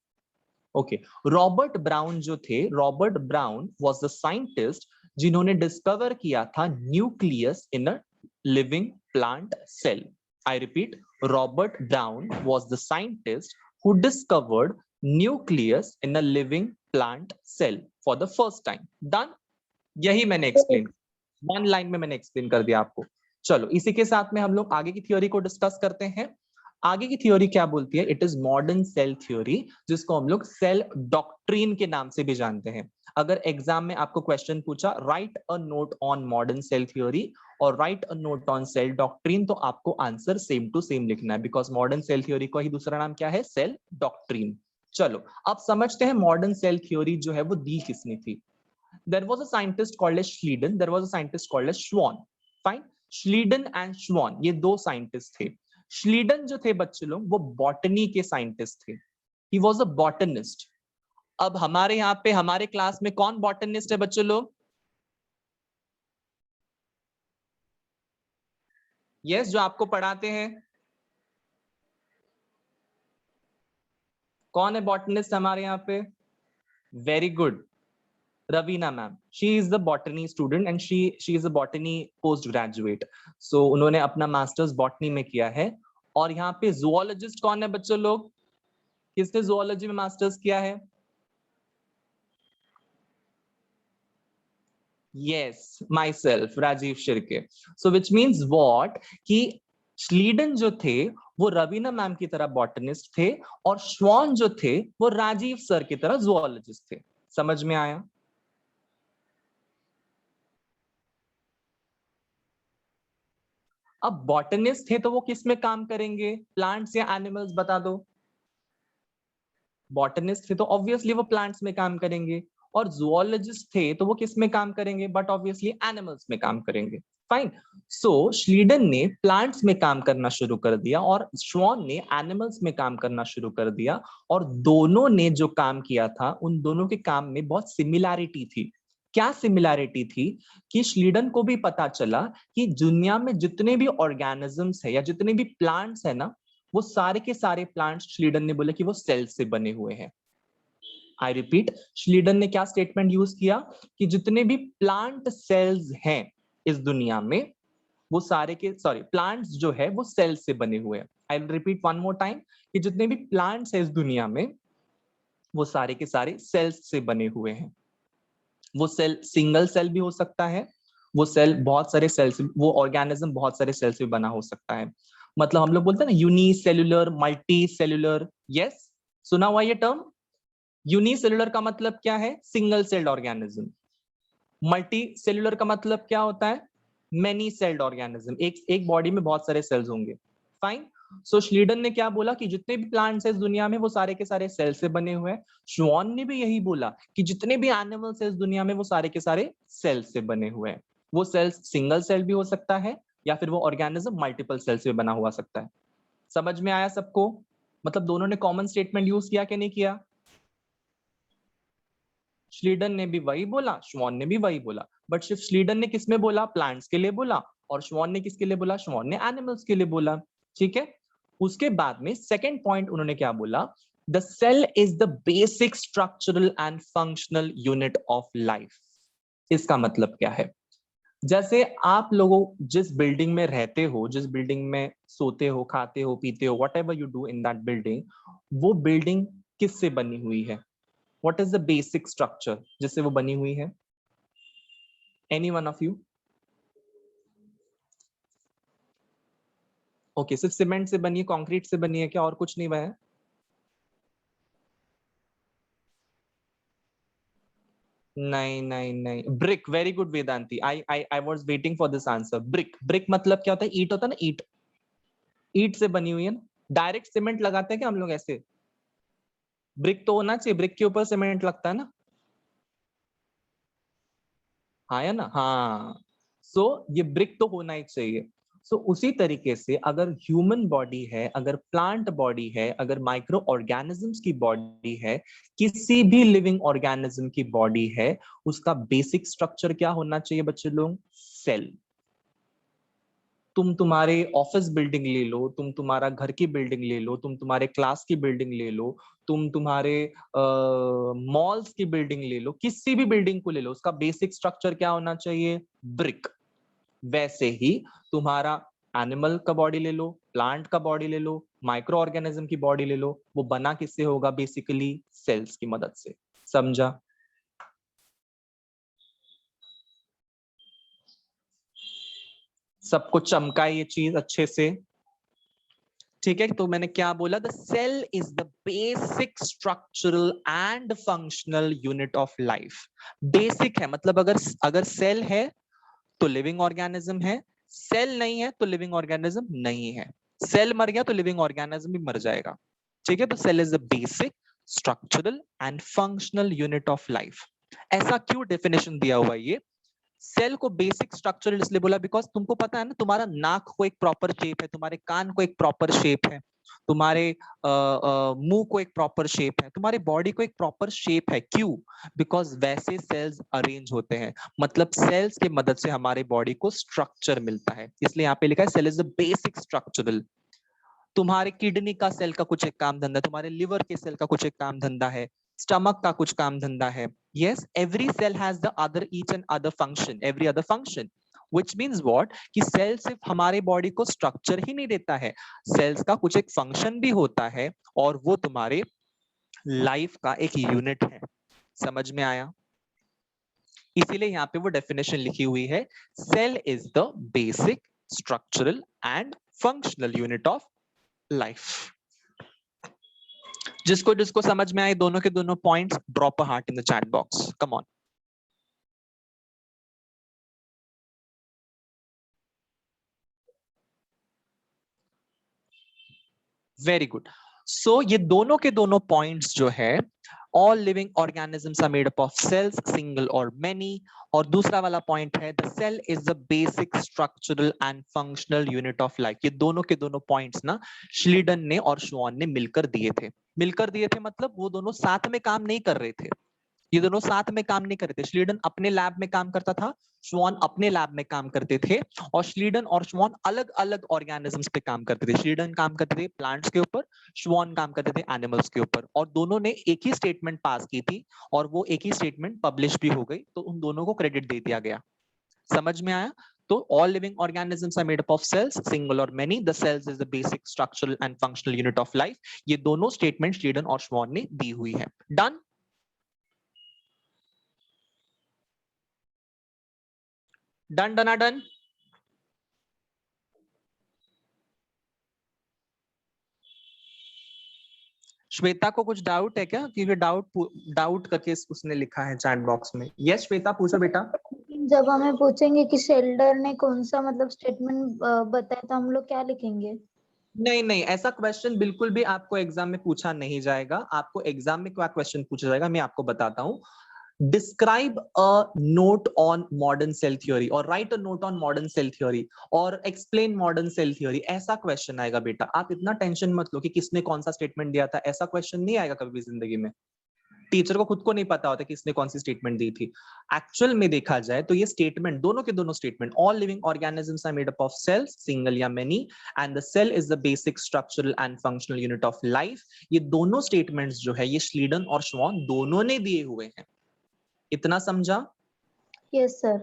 Okay, Robert Brown जो थे, Robert Brown was the scientist जिन्होंने डिस्कवर किया था nucleus in a living plant cell. I repeat, Robert Brown was the scientist who discovered nucleus in a living plant cell for the first time. Done? यही मैंने एक्सप्लेन, वन लाइन में मैंने एक्सप्लेन कर दिया आपको. चलो इसी के साथ में हम लोग आगे की थ्योरी को डिस्कस करते हैं. आगे की थ्योरी क्या बोलती है? It is modern cell theory, जिसको हम लोग सेल डॉक्ट्रिन के नाम से भी जानते हैं. अगर एग्जाम में आपको क्वेश्चन पूछा write a note on modern cell theory और write a note on cell doctrine, तो आपको आंसर सेम टू सेम लिखना है, बिकॉज मॉडर्न सेल थ्योरी का ही दूसरा नाम क्या है? Cell doctrine. चलो अब समझते हैं मॉडर्न सेल थ्योरी जो है वो दी किसने थी. There was a scientist called as Schleiden, there was a scientist called as Schwann. Fine. Schleiden and Schwann, ये दो साइंटिस्ट थे. Schleiden जो थे बच्चे लोग, वो बॉटनी के साइंटिस्ट थे. He was a botanist. अब हमारे यहाँ पे हमारे क्लास में कौन बॉटनिस्ट है बच्चे लोग? यस, जो आपको पढ़ाते हैं. कौन है बॉटनिस्ट हमारे यहाँ पे? Very good, Ravina ma'am. She is the botany student and she is a botany postgraduate. So उन्होंने अपना मास्टर्स बॉटनी में किया है. और यहाँ पे zoologist कौन है बच्चों लोग? किसने zoology में मास्टर्स किया है? Yes, myself, Rajiv Shirke. So which means what? कि श्लीडन जो थे वो रवीना मैम की तरह बॉटनिस्ट थे और श्वान जो थे वो राजीव सर की तरह zoologist थे. समझ में आया? अब बॉटनिस्ट थे तो वो किस में काम करेंगे? प्लांट्स या एनिमल्स? बता दो. बॉटनिस्ट थे तो ऑब्वियसली वो प्लांट्स में काम करेंगे. और जुओलॉजिस्ट थे तो वो किस में काम करेंगे? बट ऑब्वियसली एनिमल्स में काम करेंगे. फाइन. सो श्लीडन ने प्लांट्स में काम करना शुरू कर दिया और श्वान ने एनिमल्स में काम करना शुरू कर दिया. और दोनों ने जो काम किया था उन दोनों के काम में बहुत सिमिलैरिटी थी. क्या सिमिलैरिटी थी? कि श्लीडन को भी पता चला कि दुनिया में जितने भी ऑर्गेनिजम्स है या जितने भी प्लांट्स है ना, वो सारे के सारे प्लांट्स, श्लीडन ने बोले कि वो सेल से बने हुए हैं. आई रिपीट, श्लीडन ने क्या स्टेटमेंट यूज किया? कि जितने भी प्लांट सेल्स हैं इस दुनिया में, वो सारे के प्लांट्स जो है वो सेल से बने हुए हैं. आई will repeat one more time, कि जितने भी प्लांट्स है इस दुनिया में वो सारे के सारे सेल्स से बने हुए हैं. वो सेल सिंगल सेल भी हो सकता है, वो सेल बहुत सारे सेल्स, वो ऑर्गेनिज्म बहुत सारे सेल से बना हो सकता है. मतलब हम लोग बोलते हैं ना यूनिसेल्युलर, मल्टी सेल्युलर. यस, सुना हुआ ये टर्म? यूनिसेल्युलर का मतलब क्या है? Single celled organism. Multi cellular का मतलब क्या होता है? Many celled organism. एक बॉडी में बहुत सारे सेल्स होंगे. फाइन. सो श्लीडन ने क्या बोला? कि जितने भी प्लांट्स हैं इस दुनिया में वो सारे के सारे सेल से बने हुए हैं. श्वान ने भी यही बोला कि जितने भी एनिमल्स हैं इस दुनिया में वो सारे के सारे सेल से बने हुए हैं. वो सेल्स सिंगल सेल भी हो सकता है या फिर वो ऑर्गेनिज्म मल्टीपल सेल से बना हुआ सकता है. समझ में आया सबको? मतलब दोनों ने कॉमन स्टेटमेंट यूज किया कि नहीं किया? श्लीडन ने भी वही बोला, श्वान ने भी वही बोला. बट सिर्फ श्लीडन ने किसमें बोला? प्लांट्स के लिए बोला. और श्वान ने किसके लिए बोला? श्वान ने एनिमल्स के लिए बोला. ठीक है. उसके बाद में सेकेंड पॉइंट उन्होंने क्या बोला? The cell is the basic structural and functional unit of life. इसका मतलब क्या है? जैसे आप लोगों जिस बिल्डिंग में रहते हो, जिस बिल्डिंग में सोते हो, खाते हो, पीते हो, what ever you do in that building, वो बिल्डिंग किससे बनी हुई है? What is the basic structure जिससे वो बनी हुई है? Any one of you? Okay, सिर्फ सीमेंट से बनी है, कंक्रीट से बनी है क्या? और कुछ नहीं बना है? नहीं नहीं नहीं, brick. Very good Vedanti. I was waiting for this answer. Brick. Brick मतलब क्या होता है? ईट होता है ना, ईट. ईट से बनी हुई है ना. डायरेक्ट सीमेंट लगाते हैं क्या हम लोग ऐसे? ब्रिक तो होना चाहिए, ब्रिक के ऊपर सीमेंट लगता है ना. हाँ या ना? हाँ. सो ये ब्रिक तो होना ही चाहिए. सो उसी तरीके से अगर ह्यूमन बॉडी है, अगर प्लांट बॉडी है, अगर माइक्रो ऑर्गेनिजम्स की बॉडी है, किसी भी लिविंग ऑर्गेनिज्म की बॉडी है, उसका बेसिक स्ट्रक्चर क्या होना चाहिए बच्चे लोग? सेल. तुम तुम्हारे ऑफिस बिल्डिंग ले लो, तुम तुम्हारा घर की बिल्डिंग ले लो, तुम तुम्हारे क्लास की बिल्डिंग ले लो, तुम तुम्हारे मॉल्स की बिल्डिंग ले लो, किसी भी बिल्डिंग को ले लो, उसका बेसिक स्ट्रक्चर क्या होना चाहिए? ब्रिक. वैसे ही तुम्हारा एनिमल का बॉडी ले लो, प्लांट का बॉडी ले लो, माइक्रो ऑर्गेनिज्म की बॉडी ले लो, वो बना किससे होगा? बेसिकली सेल्स की मदद से. समझा? सबको चमका ये चीज अच्छे से? ठीक है, तो मैंने क्या बोला? The cell is the basic structural and functional unit of life. Basic है मतलब अगर अगर सेल है तो लिविंग ऑर्गेनिज्म है, सेल नहीं है तो लिविंग ऑर्गेनिज्म नहीं है। सेल मर गया तो लिविंग ऑर्गेनिज्म भी मर जाएगा। ठीक है, तो cell is the basic structural and functional unit of life. ऐसा क्यों डेफिनेशन दिया हुआ है ये? सेल को बेसिक स्ट्रक्चरल इसलिए बोला बिकॉज तुमको पता है ना, तुम्हारा नाक को एक प्रॉपर शेप है, तुम्हारे कान को एक प्रॉपर शेप है, तुम्हारे मुंह को एक प्रॉपर शेप है, तुम्हारे बॉडी को एक प्रॉपर शेप है। क्यों? बिकॉज वैसे सेल्स अरेंज होते हैं। मतलब सेल्स की मदद से हमारे बॉडी को स्ट्रक्चर मिलता है, इसलिए यहाँ पे लिखा है cell is the basic structural. तुम्हारे किडनी का सेल का कुछ एक काम धंधा, तुम्हारे लिवर के सेल का कुछ एक काम धंधा है, स्टमक का कुछ काम धंधा है। Yes, every cell has the other each and other function, every other function, which means what कि सेल सिर्फ हमारे बॉडी को स्ट्रक्चर ही नहीं देता है, सेल्स का कुछ एक फंक्शन भी होता है और वो तुम्हारे लाइफ का एक यूनिट है। समझ में आया? इसीलिए यहाँ पे वो डेफिनेशन लिखी हुई है, cell is the basic structural and functional unit of life. जिसको जिसको समझ में आए दोनों के दोनों points, drop a heart in the chat box, come on. Very good. So ये दोनों के दोनों पॉइंट्स जो है, all living organisms are made up of cells, single और मेनी। और दूसरा वाला पॉइंट है the cell is the basic structural and functional unit of life. ये दोनों के दोनों पॉइंट्स ना श्लीडन ने और श्वान ने मिलकर दिए थे। मिलकर दिए थे मतलब वो दोनों साथ में काम नहीं कर रहे थे, ये दोनों साथ में काम नहीं करते। श्लीडन अपने लैब में काम करता था, श्वान अपने लैब में काम करते थे, और श्लीडन और श्वान अलग अलग ऑर्गेनिजम्स पे काम करते थे। श्लीडन काम करते थे प्लांट्स के ऊपर, श्वान काम करते थे एनिमल्स के ऊपर, और दोनों ने एक ही स्टेटमेंट पास की थी और वो एक ही स्टेटमेंट पब्लिश भी हो गई, तो उन दोनों को क्रेडिट दे दिया गया। समझ में आया? तो all living organisms are made up of cells, single or many. The cells is the basic structural and functional unit of life. ये दोनों स्टेटमेंट श्लीडन और श्वान ने दी हुई है। डन? डन डना डन? श्वेता को कुछ डाउट है क्या? क्योंकि डाउट डाउट करके उसने लिखा है चैट बॉक्स में। यस श्वेता, पूछो बेटा। जब हमें पूछेंगे कि शेल्डर ने कौन सा मतलब स्टेटमेंट बताया तो हम लोग क्या लिखेंगे? नहीं नहीं, ऐसा क्वेश्चन बिल्कुल भी आपको एग्जाम में पूछा नहीं जाएगा। आपको एग्जाम में क्या क्वेश्चन पूछा जाएगा मैं आपको बताता हूँ। Describe a note on modern cell theory, और write a note on modern cell theory, और एक्सप्लेन मॉडर्न सेल थ्योरी। ऐसा क्वेश्चन आएगा बेटा। आप इतना टेंशन मत लो कि किसने कौन सा स्टेटमेंट दिया था, ऐसा क्वेश्चन नहीं आएगा कभी भी जिंदगी में। टीचर को खुद को नहीं पता होता कि इसने कौन सी स्टेटमेंट दी थी। एक्चुअल में देखा जाए तो ये स्टेटमेंट, दोनों के दोनों statement, all living organisms are made up of cells, single या many, and the cell is the basic structural and functional unit of life. ये दोनों स्टेटमेंट्स जो है ये श्लीडन और श्वान दोनों ने दिए हुए हैं। इतना समझा? Yes sir.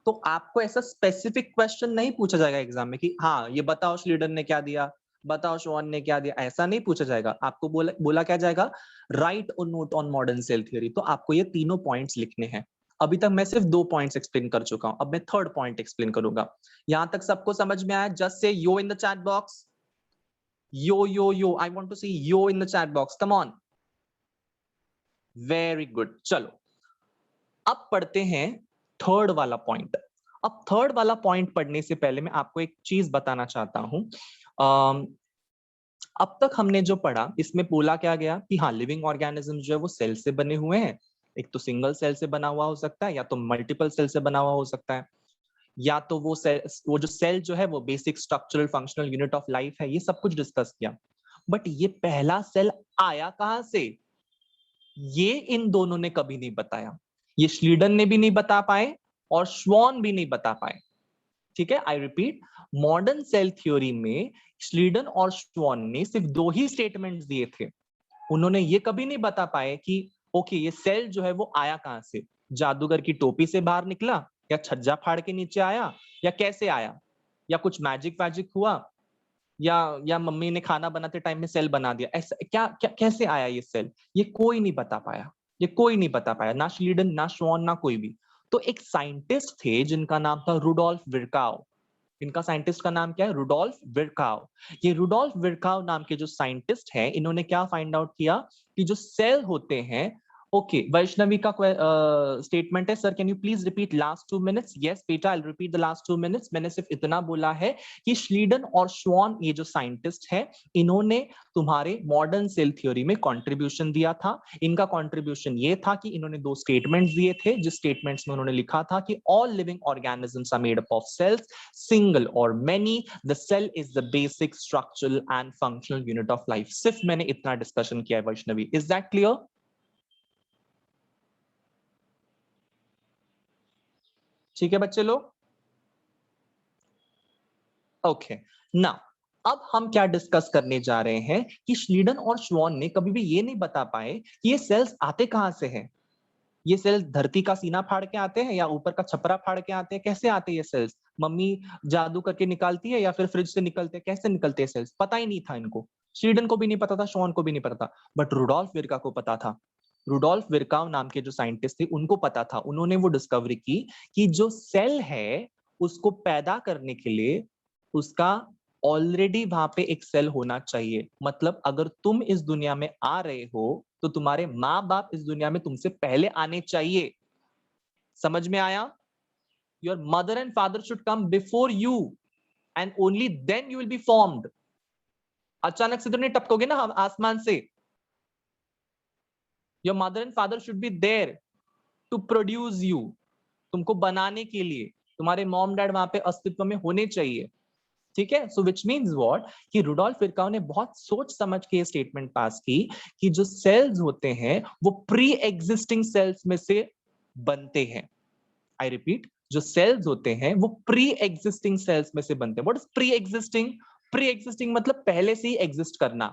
तो आपको ऐसा स्पेसिफिक क्वेश्चन नहीं पूछा जाएगा एग्जाम में कि हाँ ये बताओ श्लीडन ने क्या दिया, बताओ श्वान ने क्या दिया, ऐसा नहीं पूछा जाएगा। आपको बोला क्या जाएगा? Write a note on modern cell theory. तो आपको ये तीनों पॉइंट्स लिखने हैं। अभी तक मैं सिर्फ 2 पॉइंट्स एक्सप्लेन कर चुका हूं, अब मैं थर्ड पॉइंट एक्सप्लेन करूंगा। यहां तक सबको समझ में आया? Just say yo in the chat box. Yo yo yo, I want to see yo in the chat box, come on. Very good. चलो अब पढ़ते हैं थर्ड वाला पॉइंट। अब थर्ड वाला पॉइंट पढ़ने से पहले मैं आपको एक चीज बताना चाहता हूं। अब तक हमने जो पढ़ा इसमें बोला क्या गया कि हाँ लिविंग ऑर्गेनिज्म जो है वो सेल से बने हुए हैं। एक तो सिंगल सेल से बना हुआ हो सकता है, या तो मल्टीपल सेल से बना हुआ हो सकता है, या तो वो जो सेल जो है वो basic structural functional unit of life है। ये सब कुछ डिस्कस किया। बट ये पहला सेल आया कहां से, ये इन दोनों ने कभी नहीं बताया। ये श्लीडन ने भी नहीं बता पाए और श्वान भी नहीं बता पाए। ठीक है, I repeat, modern cell theory में श्लीडन और श्वान ने सिर्फ 2 ही स्टेटमेंट्स दिए थे। उन्होंने ये कभी नहीं बता पाए कि ओके ये सेल जो है वो आया कहां से, जादूगर की टोपी से बाहर निकला, या छज्जा फाड़ के नीचे आया, या कैसे आया, या कुछ मैजिक वैजिक हुआ, या मम्मी ने खाना बनाते टाइम में सेल बना दिया। ऐसा क्या, कैसे आया ये सेल, ये कोई नहीं बता पाया। ये कोई नहीं बता पाया, ना श्लीडन, ना श्वान, ना कोई भी। तो एक साइंटिस्ट थे जिनका नाम था रुडोल्फ विर्काउ। इनका साइंटिस्ट का नाम क्या है? रुडोल्फ विर्काउ। ये रुडोल्फ विर्काउ नाम के जो साइंटिस्ट हैं, इन्होंने क्या फाइंड आउट किया कि जो सेल होते हैं, ओके, वैष्णवी का स्टेटमेंट है, sir can you please repeat last 2 minutes? Yes बेटा, I will repeat the last 2 minutes. मैंने सिर्फ इतना बोला है कि श्लीडन और श्वान, ये जो साइंटिस्ट है, इन्होंने तुम्हारे मॉडर्न सेल थ्योरी में कंट्रीब्यूशन दिया था। इनका कंट्रीब्यूशन ये था कि इन्होंने 2 स्टेटमेंट्स दिए थे, जिस स्टेटमेंट्स में उन्होंने लिखा था कि all living organisms are made up of cells, single और many, the cell is the basic structural and functional unit of life. सिर्फ मैंने इतना डिस्कशन किया है वैष्णवी। Is that clear? ठीक है बच्चे लोग? ओके, नाउ अब हम क्या डिस्कस करने जा रहे हैं कि श्लीडन और श्वान ने कभी भी ये नहीं बता पाए कि ये सेल्स आते कहां से हैं। ये सेल्स धरती का सीना फाड़ के आते हैं या ऊपर का छपरा फाड़ के आते हैं? कैसे आते हैं ये सेल्स? मम्मी जादू करके निकालती है या फिर फ्रिज से निकलते हैं? कैसे निकलते हैं सेल्स? पता ही नहीं था इनको। श्लीडन को भी नहीं पता था, श्वान को भी नहीं पता था, बट रुडोल्फ विर्का को पता था। रुडोल्फ विर्काउ नाम के जो साइंटिस्ट थे, उनको पता था। उन्होंने वो डिस्कवरी की कि जो सेल है उसको पैदा करने के लिए उसका ऑलरेडी वहां पे एक सेल होना चाहिए। मतलब अगर तुम इस दुनिया में आ रहे हो तो तुम्हारे माँ बाप इस दुनिया में तुमसे पहले आने चाहिए। समझ में आया? Your mother and father should come before you and only then you will be formed. अचानक से तो नहीं टपकोगे ना हम आसमान से। Your mother and father should be there to produce you, तुमको बनाने के लिए। तुम्हारे मॉम डैड वहां पे अस्तित्व में होने चाहिए। ठीक है? सो विच मीन्स व्हाट कि रुडोल्फ विर्काउ ने बहुत सोच समझ के स्टेटमेंट पास की कि जो सेल्स होते हैं वो प्री एग्जिस्टिंग सेल्स में से बनते हैं। आई रिपीट, जो सेल्स होते हैं वो प्री एग्जिस्टिंग सेल्स में से बनते हैं। What is pre existing? Pre existing मतलब पहले से ही एग्जिस्ट करना,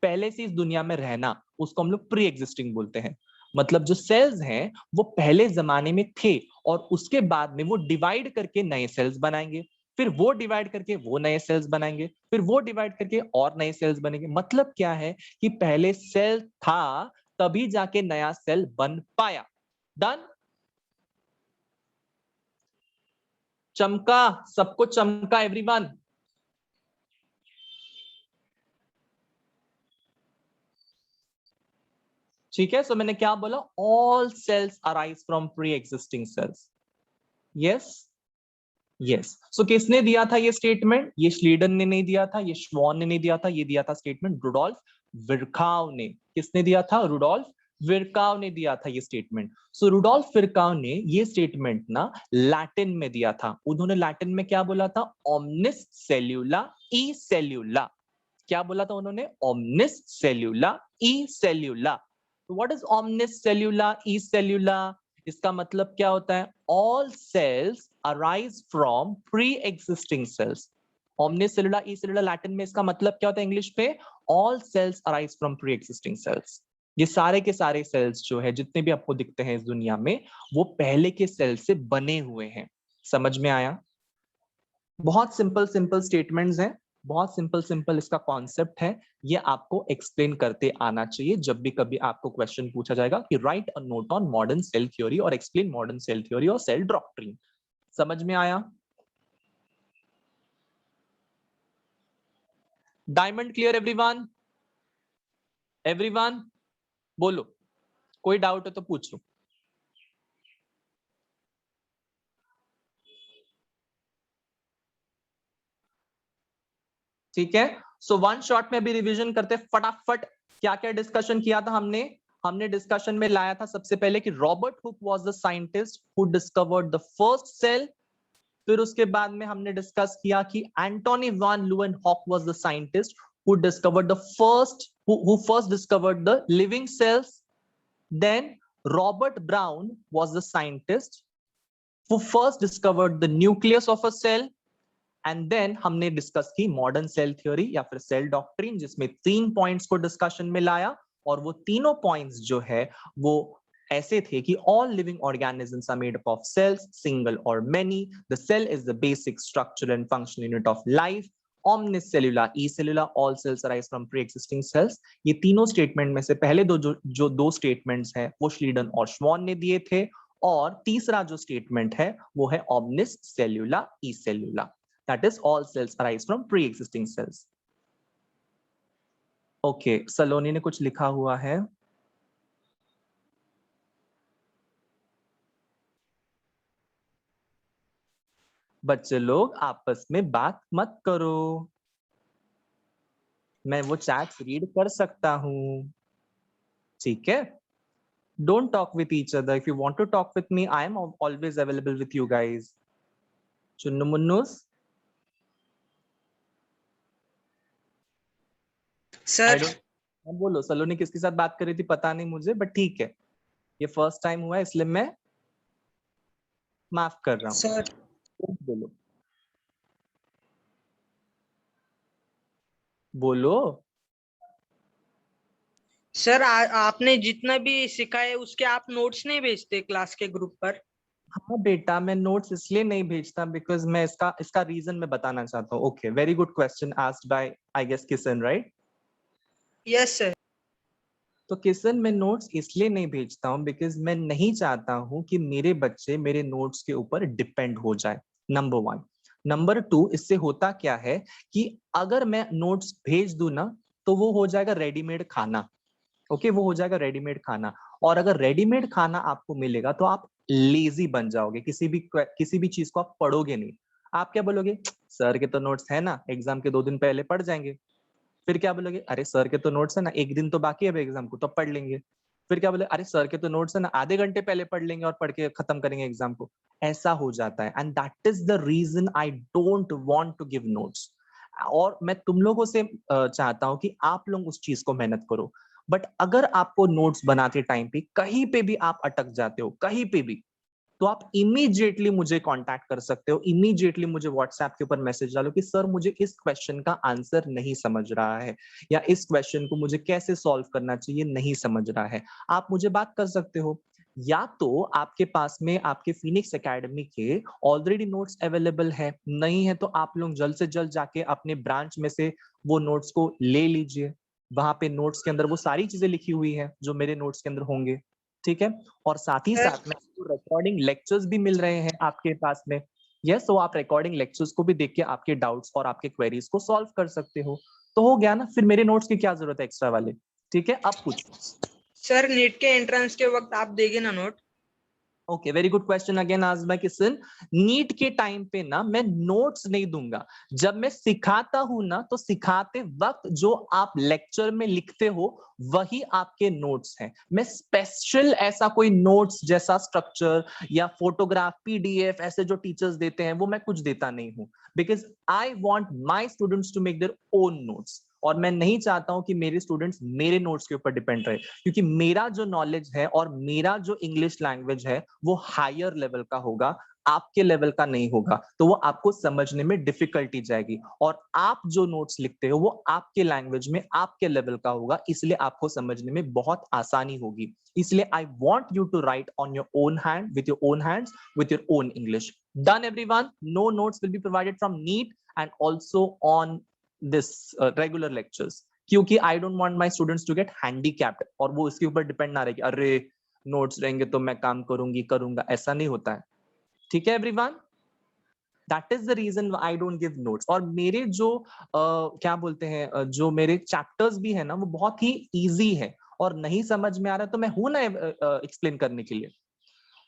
पहले से इस दुनिया में रहना, उसको हम लोग प्री एग्जिस्टिंग बोलते हैं। मतलब जो सेल्स हैं वो पहले जमाने में थे और उसके बाद में वो डिवाइड करके नए सेल्स बनाएंगे, फिर वो डिवाइड करके वो नए सेल्स बनाएंगे, फिर वो डिवाइड करके और नए सेल्स बनेंगे। मतलब क्या है कि पहले सेल था तभी जाके नया सेल बन पाया। डन? चमका? सबको चमका एवरीवन? ठीक है? सो मैंने क्या बोला? All cells arise from pre existing cells. Yes, yes. So किसने दिया था ये स्टेटमेंट? ये श्लीडन ने नहीं दिया था, ये श्वान ने नहीं दिया था, ये दिया था स्टेटमेंट रुडोल्फ विर्काउ ने। किसने दिया था? रुडोल्फ विर्काउ ने दिया था ये स्टेटमेंट। सो रुडोल्फ विर्काउ ने ये स्टेटमेंट ना लैटिन में दिया था। उन्होंने लैटिन में क्या बोला था? ओमनिस सेल्यूला ई सेल्यूला। क्या बोला था उन्होंने? ओमनिस सेल्यूला ई सेल्यूला। व्हाट इज ओमनिस सेल्यूला ई सेल्यूला? इसका मतलब क्या होता है? All cells arise from pre existing cells. ओमनिस सेल्यूला ई सेल्यूला लैटिन में इसका मतलब क्या होता है इंग्लिश पे? All cells arise from pre existing cells. ये सारे के सारे सेल्स जो है, जितने भी आपको दिखते हैं इस दुनिया में, वो पहले के सेल से बने हुए हैं। समझ में आया? बहुत सिंपल सिंपल स्टेटमेंट्स हैं, बहुत सिंपल सिंपल इसका कॉन्सेप्ट है। ये आपको एक्सप्लेन करते आना चाहिए जब भी कभी आपको क्वेश्चन पूछा जाएगा कि write a note on modern cell theory और एक्सप्लेन मॉडर्न सेल थ्योरी और सेल डॉक्ट्रिन। समझ में आया? Diamond clear everyone? एवरीवन बोलो, कोई डाउट है तो पूछो। ठीक है? सो वन शॉट में अभी रिवीजन करते फटाफट। क्या क्या डिस्कशन किया था हमने? हमने डिस्कशन में लाया था सबसे पहले कि Robert Hooke was the scientist who discovered the first cell. फिर उसके बाद में हमने डिस्कस किया कि Antonie van Leeuwenhoek was the scientist who discovered the first who first discovered the living cells. Then Robert Brown was the scientist who first discovered the nucleus of a cell. And then हमने डिस्कस की मॉडर्न सेल थ्योरी या फिर सेल डॉक्ट्रिन, जिसमें 3 पॉइंट्स को डिस्कशन में लाया। और वो तीनों पॉइंट्स जो है वो ऐसे थे कि all living organisms are made up of cells, single or many. The cell is the basic structure and functional unit of life. omnis cellula, e cellula, all cells arise from pre-existing cells। ये तीनों स्टेटमेंट में से पहले जो दो स्टेटमेंट्स हैं वो श्लीडन और श्वान ने दिए थे, और तीसरा जो स्टेटमेंट है वो है omnis cellula, e cellula, that is all cells arise from pre-existing cells। Okay, Saloni ने कुछ लिखा हुआ है। बच्चे लोग आपस में बात मत करो, मैं वो चैट्स रीड कर सकता हूं, ठीक है? Don't talk with each other. If you want to talk with me, I am always available with you guys. Chunnu मुन्नूस सर। बोलो, सलोनी किसके साथ बात कर रही थी पता नहीं मुझे, बट ठीक है, ये फर्स्ट टाइम हुआ है इसलिए मैं माफ कर रहा हूं। सर बोलो बोलो। सर आपने जितना भी सिखाया उसके आप नोट्स नहीं भेजते क्लास के ग्रुप पर? हाँ बेटा, मैं नोट्स इसलिए नहीं भेजता बिकॉज मैं इसका रीजन मैं बताना चाहता हूँ। Okay, very good question asked by I guess Kishan, right? Yes sir. तो किशन, मैं नोट्स इसलिए नहीं भेजता हूँ बिकॉज मैं नहीं चाहता हूँ कि मेरे बच्चे मेरे नोट्स के ऊपर डिपेंड हो जाए, नंबर 1। नंबर 2, इससे होता क्या है कि अगर मैं नोट्स भेज दूं ना तो वो हो जाएगा रेडीमेड खाना। ओके, वो हो जाएगा रेडीमेड खाना, और अगर रेडीमेड खाना आपको मिलेगा तो आप लेजी बन जाओगे, किसी भी चीज को आप पढ़ोगे नहीं। आप क्या बोलोगे, सर के तो नोट्स है ना, एग्जाम के 2 दिन पहले पढ़ जाएंगे। फिर क्या बोलोगे, अरे सर के तो नोट्स है ना, 1 दिन तो बाकी है एग्जाम को, तो पढ़ लेंगे। फिर क्या बोले, अरे सर के तो नोट्स है ना, आधे घंटे पहले पढ़ लेंगे और पढ़ के खत्म करेंगे एग्जाम को। ऐसा हो जाता है, and that is the reason I don't want to give notes. और मैं तुम लोगों से चाहता हूं कि आप लोग उस चीज को मेहनत करो। बट अगर आपको नोट्स बनाते टाइम पे कहीं पे भी आप अटक जाते हो, कहीं पे भी, तो आप इमीडिएटली मुझे कांटेक्ट कर सकते हो, इमीडिएटली मुझे व्हाट्सएप के ऊपर मैसेज डालो कि सर मुझे इस क्वेश्चन का आंसर नहीं समझ रहा है, या इस क्वेश्चन को मुझे कैसे सॉल्व करना चाहिए नहीं समझ रहा है। आप मुझे बात कर सकते हो, या तो आपके पास में आपके फिनिक्स एकेडमी के ऑलरेडी नोट्स अवेलेबल है, नहीं है तो आप लोग जल्द से जल्द जाके अपने ब्रांच में से वो नोट्स को ले लीजिए। वहां पे नोट्स के अंदर वो सारी चीजें लिखी हुई है जो मेरे नोट्स के अंदर होंगे, ठीक है? और साथ ही साथ में रिकॉर्डिंग लेक्चर्स भी मिल रहे हैं आपके पास में। यस, तो आप रिकॉर्डिंग लेक्चर्स को भी देख के आपके डाउट्स और आपके क्वेरीज को सॉल्व कर सकते हो। तो हो गया ना, फिर मेरे नोट्स की क्या जरूरत है एक्स्ट्रा वाले, ठीक है? अब पूछो सर, नीट के एंट्रेंस के वक्त आप देंगे ना note? Okay, very good question again asked by Kishan. NEET के टाइम पे ना मैं नोट्स नहीं दूंगा। जब मैं सिखाता हूं ना, तो सिखाते वक्त जो आप लेक्चर में लिखते हो वही आपके नोट्स हैं। मैं स्पेशल ऐसा कोई नोट्स जैसा स्ट्रक्चर या फोटोग्राफ पीडीएफ ऐसे जो टीचर्स देते हैं वो मैं कुछ देता नहीं हूं, because I want my students to make their own notes. और मैं नहीं चाहता हूं कि मेरे स्टूडेंट्स मेरे नोट्स के ऊपर डिपेंड रहे, क्योंकि मेरा जो नॉलेज है और मेरा जो इंग्लिश लैंग्वेज है वो हायर लेवल का होगा, आपके लेवल का नहीं होगा। तो वो आपको समझने में डिफिकल्टी जाएगी, और आप जो नोट्स लिखते हो वो आपके लैंग्वेज में आपके लेवल का होगा, इसलिए आपको समझने में बहुत आसानी होगी। इसलिए I want you to write on your own hand, with your own hands, with your own English. Done everyone? No notes will be provided from NEET and also on this regular lectures, क्योंकि I don't want my students to get handicapped और वो इसके ऊपर डिपेंड ना रहे कि अरे नोट्स रहेंगे तो मैं काम करूंगा, ऐसा नहीं होता है, ठीक है everyone? That is the reason I don't give notes. और मेरे जो क्या बोलते हैं जो मेरे चैप्टर्स भी है ना वो बहुत ही इजी है, और नहीं समझ में आ रहा तो मैं हूं ना एक्सप्लेन करने के लिए।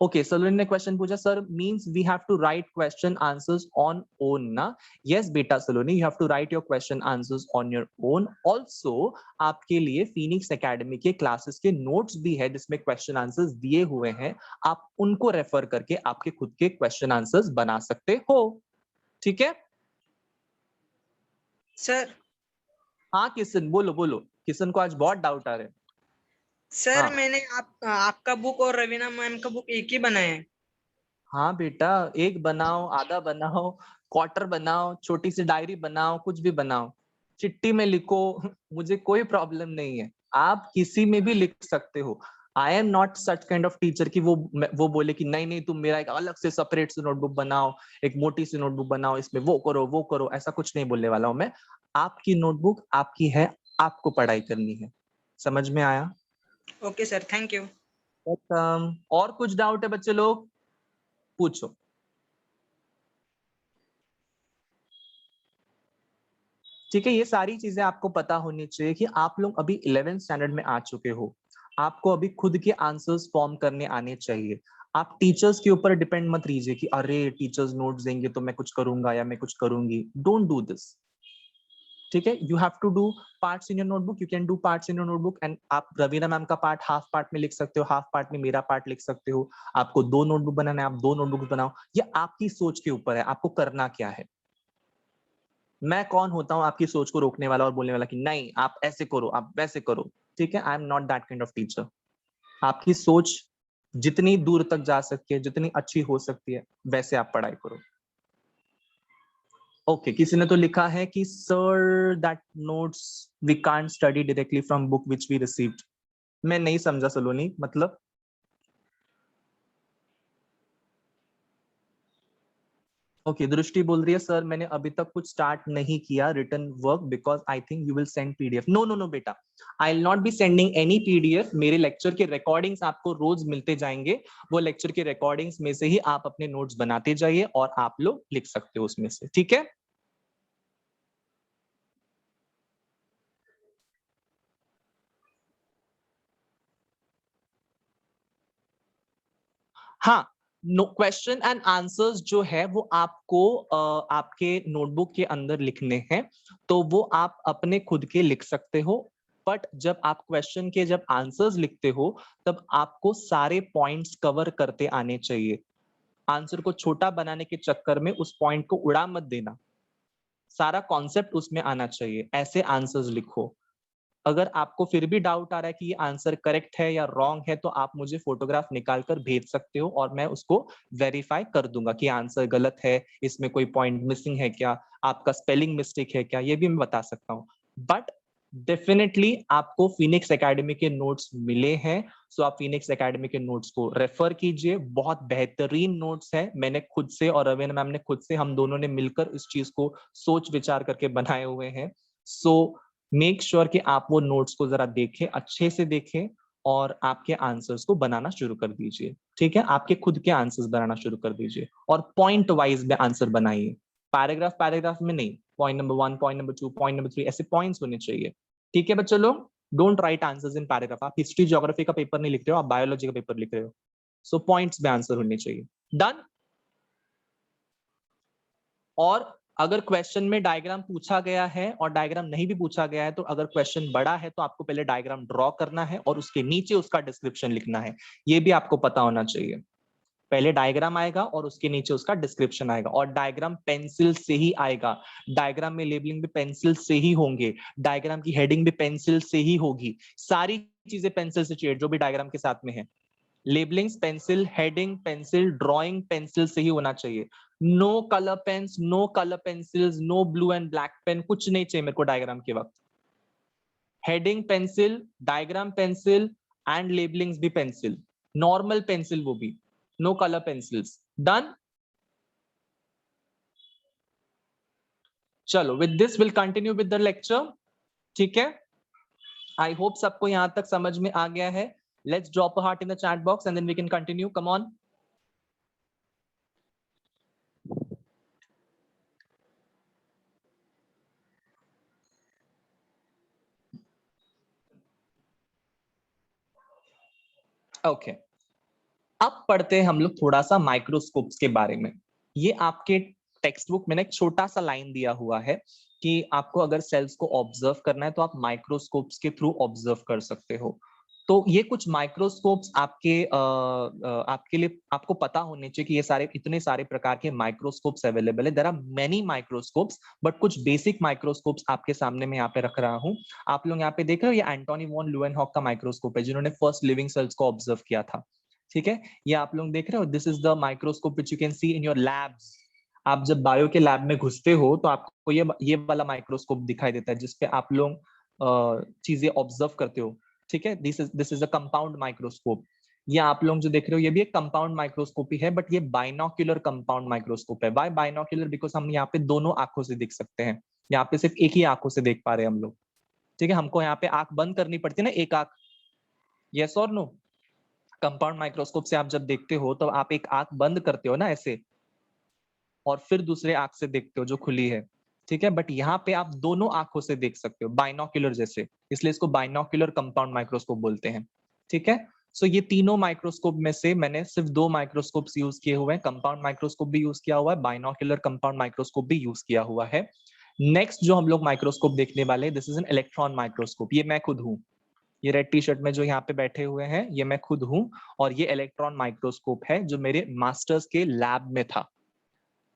ओके, सलोनी ने क्वेश्चन पूछा, sir means we have to write question answers on own ना? यस बेटा Saloni, you have to write your question answers on your own. Also आपके लिए फिनिक्स एकेडमी के क्लासेस के नोट्स भी है जिसमें क्वेश्चन आंसर्स दिए हुए हैं, आप उनको रेफर करके आपके खुद के क्वेश्चन आंसर्स बना सकते हो, ठीक है? सर। हाँ किशन, बोलो बोलो, किशन को आज बहुत डाउट आ रहे हैं। सर हाँ मैंने आपका बुक और रवीना मैम का बुक एक ही बनाया है। हाँ बेटा, एक बनाओ, आधा बनाओ, क्वार्टर बनाओ, छोटी सी डायरी बनाओ, कुछ भी बनाओ, चिट्ठी में लिखो मुझे कोई प्रॉब्लम नहीं है, आप किसी में भी लिख सकते हो। I am not such kind of teacher कि वो बोले कि नहीं नहीं तुम मेरा एक अलग से सेपरेट से नोटबुक बनाओ, एक मोटी सी नोटबुक बनाओ, इसमें वो करो, ऐसा कुछ नहीं बोलने वाला हूं मैं। आपकी नोटबुक आपकी है, आपको पढ़ाई करनी है। समझ में आया? Okay sir, thank you. और कुछ डाउट है बच्चे लोग? पूछो। ठीक है, ये सारी चीजें आपको पता होनी चाहिए कि आप लोग अभी 11th स्टैंडर्ड में आ चुके हो, आपको अभी खुद के आंसर्स फॉर्म करने आने चाहिए। आप टीचर्स के ऊपर डिपेंड मत रहिए कि अरे टीचर्स नोट्स देंगे तो मैं कुछ करूंगा या मैं कुछ करूंगी। Don't do this. ठीक है, you have to do parts in your notebook, you can do parts in your notebook and आप रवीना मैम का पार्ट हाफ पार्ट में लिख सकते हो, हाफ पार्ट में मेरा पार्ट लिख सकते हो। आपको 2 नोटबुक बनाना है, आप 2 नोटबुक बनाओ। ये आपकी सोच के ऊपर है, आपको करना क्या है। मैं कौन होता हूं आपकी सोच को रोकने वाला और बोलने वाला कि नहीं आप ऐसे करो, आप वैसे करो। ठीक है, I am not that kind of teacher. आपकी सोच जितनी दूर तक जा सकती है, जितनी अच्छी हो सकती है, वैसे आप पढ़ाई करो। ओके, किसी ने तो लिखा है कि sir that notes we can't study directly from book which we received. मैं नहीं समझा सलोनी, मतलब ओके, दृष्टि बोल रही है सर मैंने अभी तक कुछ स्टार्ट नहीं किया return work because I think you will send PDF. No no no बेटा, I will not be sending any PDF. मेरे लेक्चर के रिकॉर्डिंग्स आपको रोज मिलते जाएंगे, वो लेक्चर के रिकॉर्डिंग्स में से ही आप अपने नोट्स बनाते जाइए और आप लोग लिख सकते हो उसमें से। ठीक है, हाँ, नो क्वेश्चन एंड आंसर्स जो है वो आपको आपके नोटबुक के अंदर लिखने हैं, तो वो आप अपने खुद के लिख सकते हो। बट जब आप क्वेश्चन के जब आंसर्स लिखते हो तब आपको सारे पॉइंट्स कवर करते आने चाहिए। आंसर को छोटा बनाने के चक्कर में उस पॉइंट को उड़ा मत देना, सारा कॉन्सेप्ट उसमें आना चाहिए। ऐसे आंसर्स लिखो। अगर आपको फिर भी डाउट आ रहा है कि ये आंसर करेक्ट है या रॉन्ग है तो आप मुझे फोटोग्राफ निकाल कर भेज सकते हो और मैं उसको वेरीफाई कर दूंगा कि आंसर गलत है, इसमें कोई पॉइंट मिसिंग है क्या, आपका स्पेलिंग मिस्टेक है क्या, ये भी मैं बता सकता हूँ। बट डेफिनेटली आपको फिनिक्स एकेडमी के नोट्स मिले हैं, सो आप फिनिक्स एकेडमी के नोट्स को रेफर कीजिए। बहुत बेहतरीन नोट्स है, मैंने खुद से और रवीना मैम ने खुद से, हम दोनों ने मिलकर इस चीज को सोच विचार करके बनाए हुए हैं। सो मेक श्योर कि आप वो नोट्स को जरा देखें, अच्छे से देखें और आपके आंसर्स को बनाना शुरू कर दीजिए। ठीक है, आपके खुद के आंसर्स बनाना शुरू कर दीजिए और पॉइंट वाइज में आंसर बनाइए, पैराग्राफ पैराग्राफ में नहीं। Point number 1, point number 2, point number 3, ऐसे पॉइंट्स होने चाहिए। ठीक है बच्चों लोग, don't write answers in paragraph. आप हिस्ट्री ज्योग्राफी का पेपर नहीं लिख रहे हो, आप बायोलॉजी का पेपर लिख रहे हो। सो पॉइंट्स में आंसर होने चाहिए। डन। और अगर क्वेश्चन में डायग्राम पूछा गया है और डायग्राम नहीं भी पूछा गया है तो अगर क्वेश्चन बड़ा है तो आपको पहले डायग्राम ड्रॉ करना है और उसके नीचे उसका डिस्क्रिप्शन लिखना है। ये भी आपको पता होना चाहिए। पहले डायग्राम आएगा और उसके नीचे उसका डिस्क्रिप्शन आएगा, और डायग्राम पेंसिल से ही आएगा। डायग्राम में लेबलिंग भी पेंसिल से ही होंगे, डायग्राम की हेडिंग भी पेंसिल से ही होगी, सारी चीजें पेंसिल से चाहिए जो भी डायग्राम के साथ में है। Labellings pencil, heading pencil, drawing pencil से ही होना चाहिए। No colour pens, no colour pencils, no blue and black pen, कुछ नहीं चाहिए मेरे को डायग्राम के वक्त। Heading pencil, diagram pencil and labellings भी पेंसिल, नॉर्मल पेंसिल वो भी, नो कलर पेंसिल्स। डन। चलो, with this will continue with the lecture. ठीक है, आई होप सबको यहां तक समझ में आ गया है। Let's drop a heart in the chat box and then we can continue. Come on. Okay, अब पढ़ते हैं हम लोग थोड़ा सा माइक्रोस्कोप्स के बारे में। ये आपके टेक्स्ट बुक में एक छोटा सा लाइन दिया हुआ है कि आपको अगर सेल्स को ऑब्जर्व करना है तो आप माइक्रोस्कोप्स के थ्रू ऑब्जर्व कर सकते हो। तो ये कुछ माइक्रोस्कोप्स आपके लिए आपको पता होने चाहिए कि ये सारे इतने सारे प्रकार के माइक्रोस्कोप्स अवेलेबल है। There are many microscopes, but कुछ बेसिक माइक्रोस्कोप्स आपके सामने मैं यहाँ पे रख रहा हूँ। आप लोग यहाँ पे देख रहे हो, ये एंटोनी वॉन ल्यूवेनहॉक का माइक्रोस्कोप है जिन्होंने फर्स्ट लिविंग सेल्स को ऑब्जर्व किया था। ठीक है, ये आप लोग देख रहे हो, this is the microscope which you can see in your labs. आप जब बायो के लैब में घुसते हो तो आपको ये वाला माइक्रोस्कोप दिखाई देता है जिसपे आप लोग चीजें ऑब्जर्व करते हो। ठीक है, this is a compound microscope. ये आप लोग जो देख रहे हो ये भी एक कंपाउंड माइक्रोस्कोपी है, बट ये बाइनोक्यूलर कंपाउंड माइक्रोस्कोप है। Why binocular? बिकॉज हम यहाँ पे दोनों आंखों से देख सकते हैं, यहाँ पे सिर्फ एक ही आंखों से देख पा रहे हैं हम लोग। ठीक है, हमको यहाँ पे आंख बंद करनी पड़ती है ना, एक आंख। यस और नो? कंपाउंड माइक्रोस्कोप से आप जब देखते हो तो आप एक आंख बंद करते हो ना ऐसे, और फिर दूसरे आंख से देखते हो जो खुली है। ठीक है, बट यहाँ पे आप दोनों आंखों से देख सकते हो, बाइनोक्यूलर जैसे, इसलिए इसको बाइनोक्यूलर कंपाउंड माइक्रोस्कोप बोलते हैं। ठीक है, सो ये तीनों माइक्रोस्कोप में से मैंने सिर्फ 2 माइक्रोस्कोप्स यूज किए हुए हैं। कंपाउंड माइक्रोस्कोप भी यूज किया हुआ है, बाइनोक्यूलर कंपाउंड माइक्रोस्कोप भी यूज किया हुआ है। नेक्स्ट जो हम लोग माइक्रोस्कोप देखने वाले, this is an electron microscope. ये मैं खुद हूँ, ये रेड टी शर्ट में जो यहाँ पे बैठे हुए हैं ये मैं खुद हूँ, और ये इलेक्ट्रॉन माइक्रोस्कोप है जो मेरे मास्टर्स के लैब में था,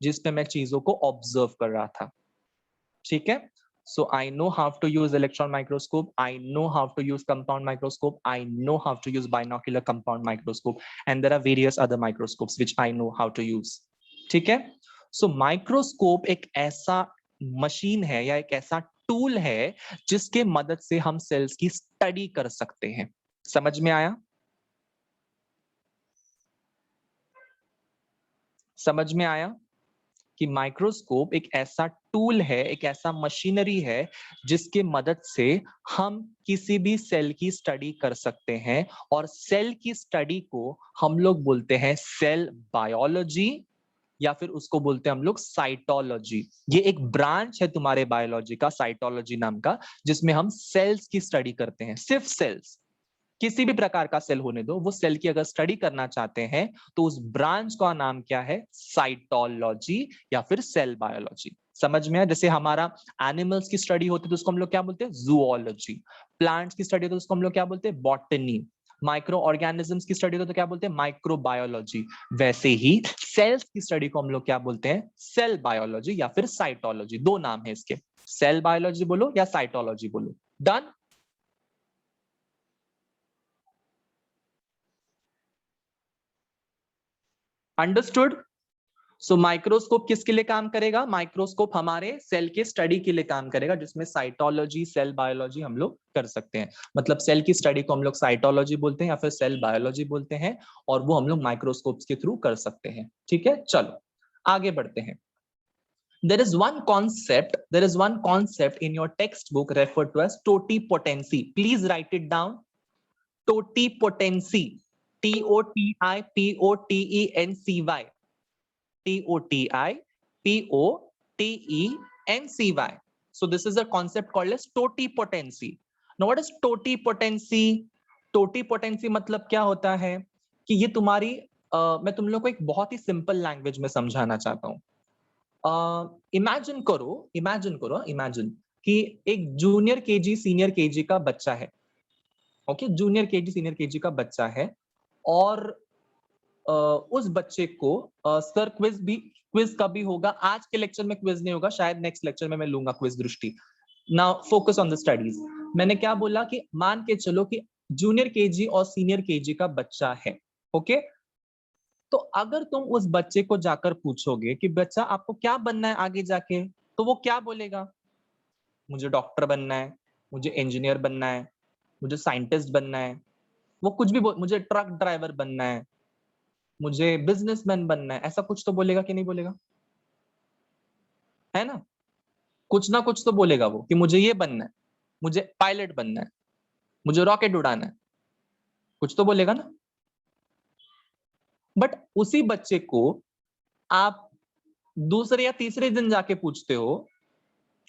जिसपे मैं चीजों को ऑब्जर्व कर रहा था। ठीक है, so I know how to use electron microscope, I know how to use compound microscope, I know how to use binocular compound microscope, and there are various other microscopes which I know how to use. ठीक है, so microscope एक ऐसा मशीन है या एक ऐसा टूल है जिसके मदद से हम सेल्स की स्टडी कर सकते हैं। समझ में आया? समझ में आया कि माइक्रोस्कोप एक ऐसा टूल है, एक ऐसा मशीनरी है जिसके मदद से हम किसी भी सेल की स्टडी कर सकते हैं, और सेल की स्टडी को हम लोग बोलते हैं सेल बायोलॉजी, या फिर उसको बोलते हैं हम लोग साइटोलॉजी। ये एक ब्रांच है तुम्हारे बायोलॉजी का, साइटोलॉजी नाम का, जिसमें हम सेल्स की स्टडी करते हैं। सिर्फ सेल्स, किसी भी प्रकार का सेल होने दो, वो सेल की अगर स्टडी करना चाहते हैं तो उस ब्रांच का नाम क्या है? साइटोलॉजी या फिर सेल बायोलॉजी। समझ में आया? जैसे हमारा एनिमल्स की स्टडी होती है तो उसको हम लोग क्या बोलते हैं? जूओलॉजी। प्लांट्स की स्टडी होती है तो उसको हम लोग क्या बोलते हैं? बॉटनी। माइक्रो ऑर्गेनिजम्स की स्टडी होती है तो क्या बोलते हैं? माइक्रोबायोलॉजी। वैसे ही सेल्स की स्टडी को हम लोग क्या बोलते हैं? सेल बायोलॉजी या फिर साइटोलॉजी। 2 नाम है इसके, सेल बायोलॉजी बोलो या साइटोलॉजी बोलो। डन? अंडरस्टूड? सो माइक्रोस्कोप किसके लिए काम करेगा? माइक्रोस्कोप हमारे सेल के स्टडी के लिए काम करेगा, जिसमें साइटोलॉजी, सेल बायोलॉजी हम लोग कर सकते हैं। मतलब सेल की स्टडी को हम लोग साइटोलॉजी बोलते हैं या फिर सेल बायोलॉजी बोलते हैं, और वो हम लोग माइक्रोस्कोप के थ्रू कर सकते हैं। ठीक है, चलो आगे बढ़ते हैं। There is one concept in your textbook referred to as totipotency. Please write it down. Totipotency. Totipotency. Totipotency. So this is a concept called as totipotency. Now what is totipotency? Totipotency मतलब क्या होता है कि ये तुम्हारी मैं तुम लोग को एक बहुत ही सिंपल लैंग्वेज में समझाना चाहता हूँ। इमेजिन करो कि एक जूनियर केजी सीनियर केजी का बच्चा है। Okay, junior KG senior KG का बच्चा है, और उस बच्चे को सर क्विज कभी होगा। आज के लेक्चर में क्विज नहीं होगा, शायद नेक्स्ट लेक्चर में मैं लूंगा क्विज दृष्टि। Now focus on the studies. मैंने क्या बोला कि मान के चलो कि जूनियर केजी और सीनियर केजी का बच्चा है। ओके, तो अगर तुम उस बच्चे को जाकर पूछोगे कि बच्चा आपको क्या बनना है आगे जाके, तो वो क्या बोलेगा? मुझे डॉक्टर बनना है, मुझे इंजीनियर बनना है, मुझे साइंटिस्ट बनना है। वो कुछ भी मुझे ट्रक ड्राइवर बनना है, मुझे बिजनेसमैन बनना है, ऐसा कुछ तो बोलेगा कि नहीं बोलेगा? है ना? कुछ ना कुछ तो बोलेगा वो कि मुझे ये बनना है, मुझे पायलट बनना है, मुझे रॉकेट उड़ाना है, कुछ तो बोलेगा ना। बट उसी बच्चे को आप दूसरे या तीसरे दिन जाके पूछते हो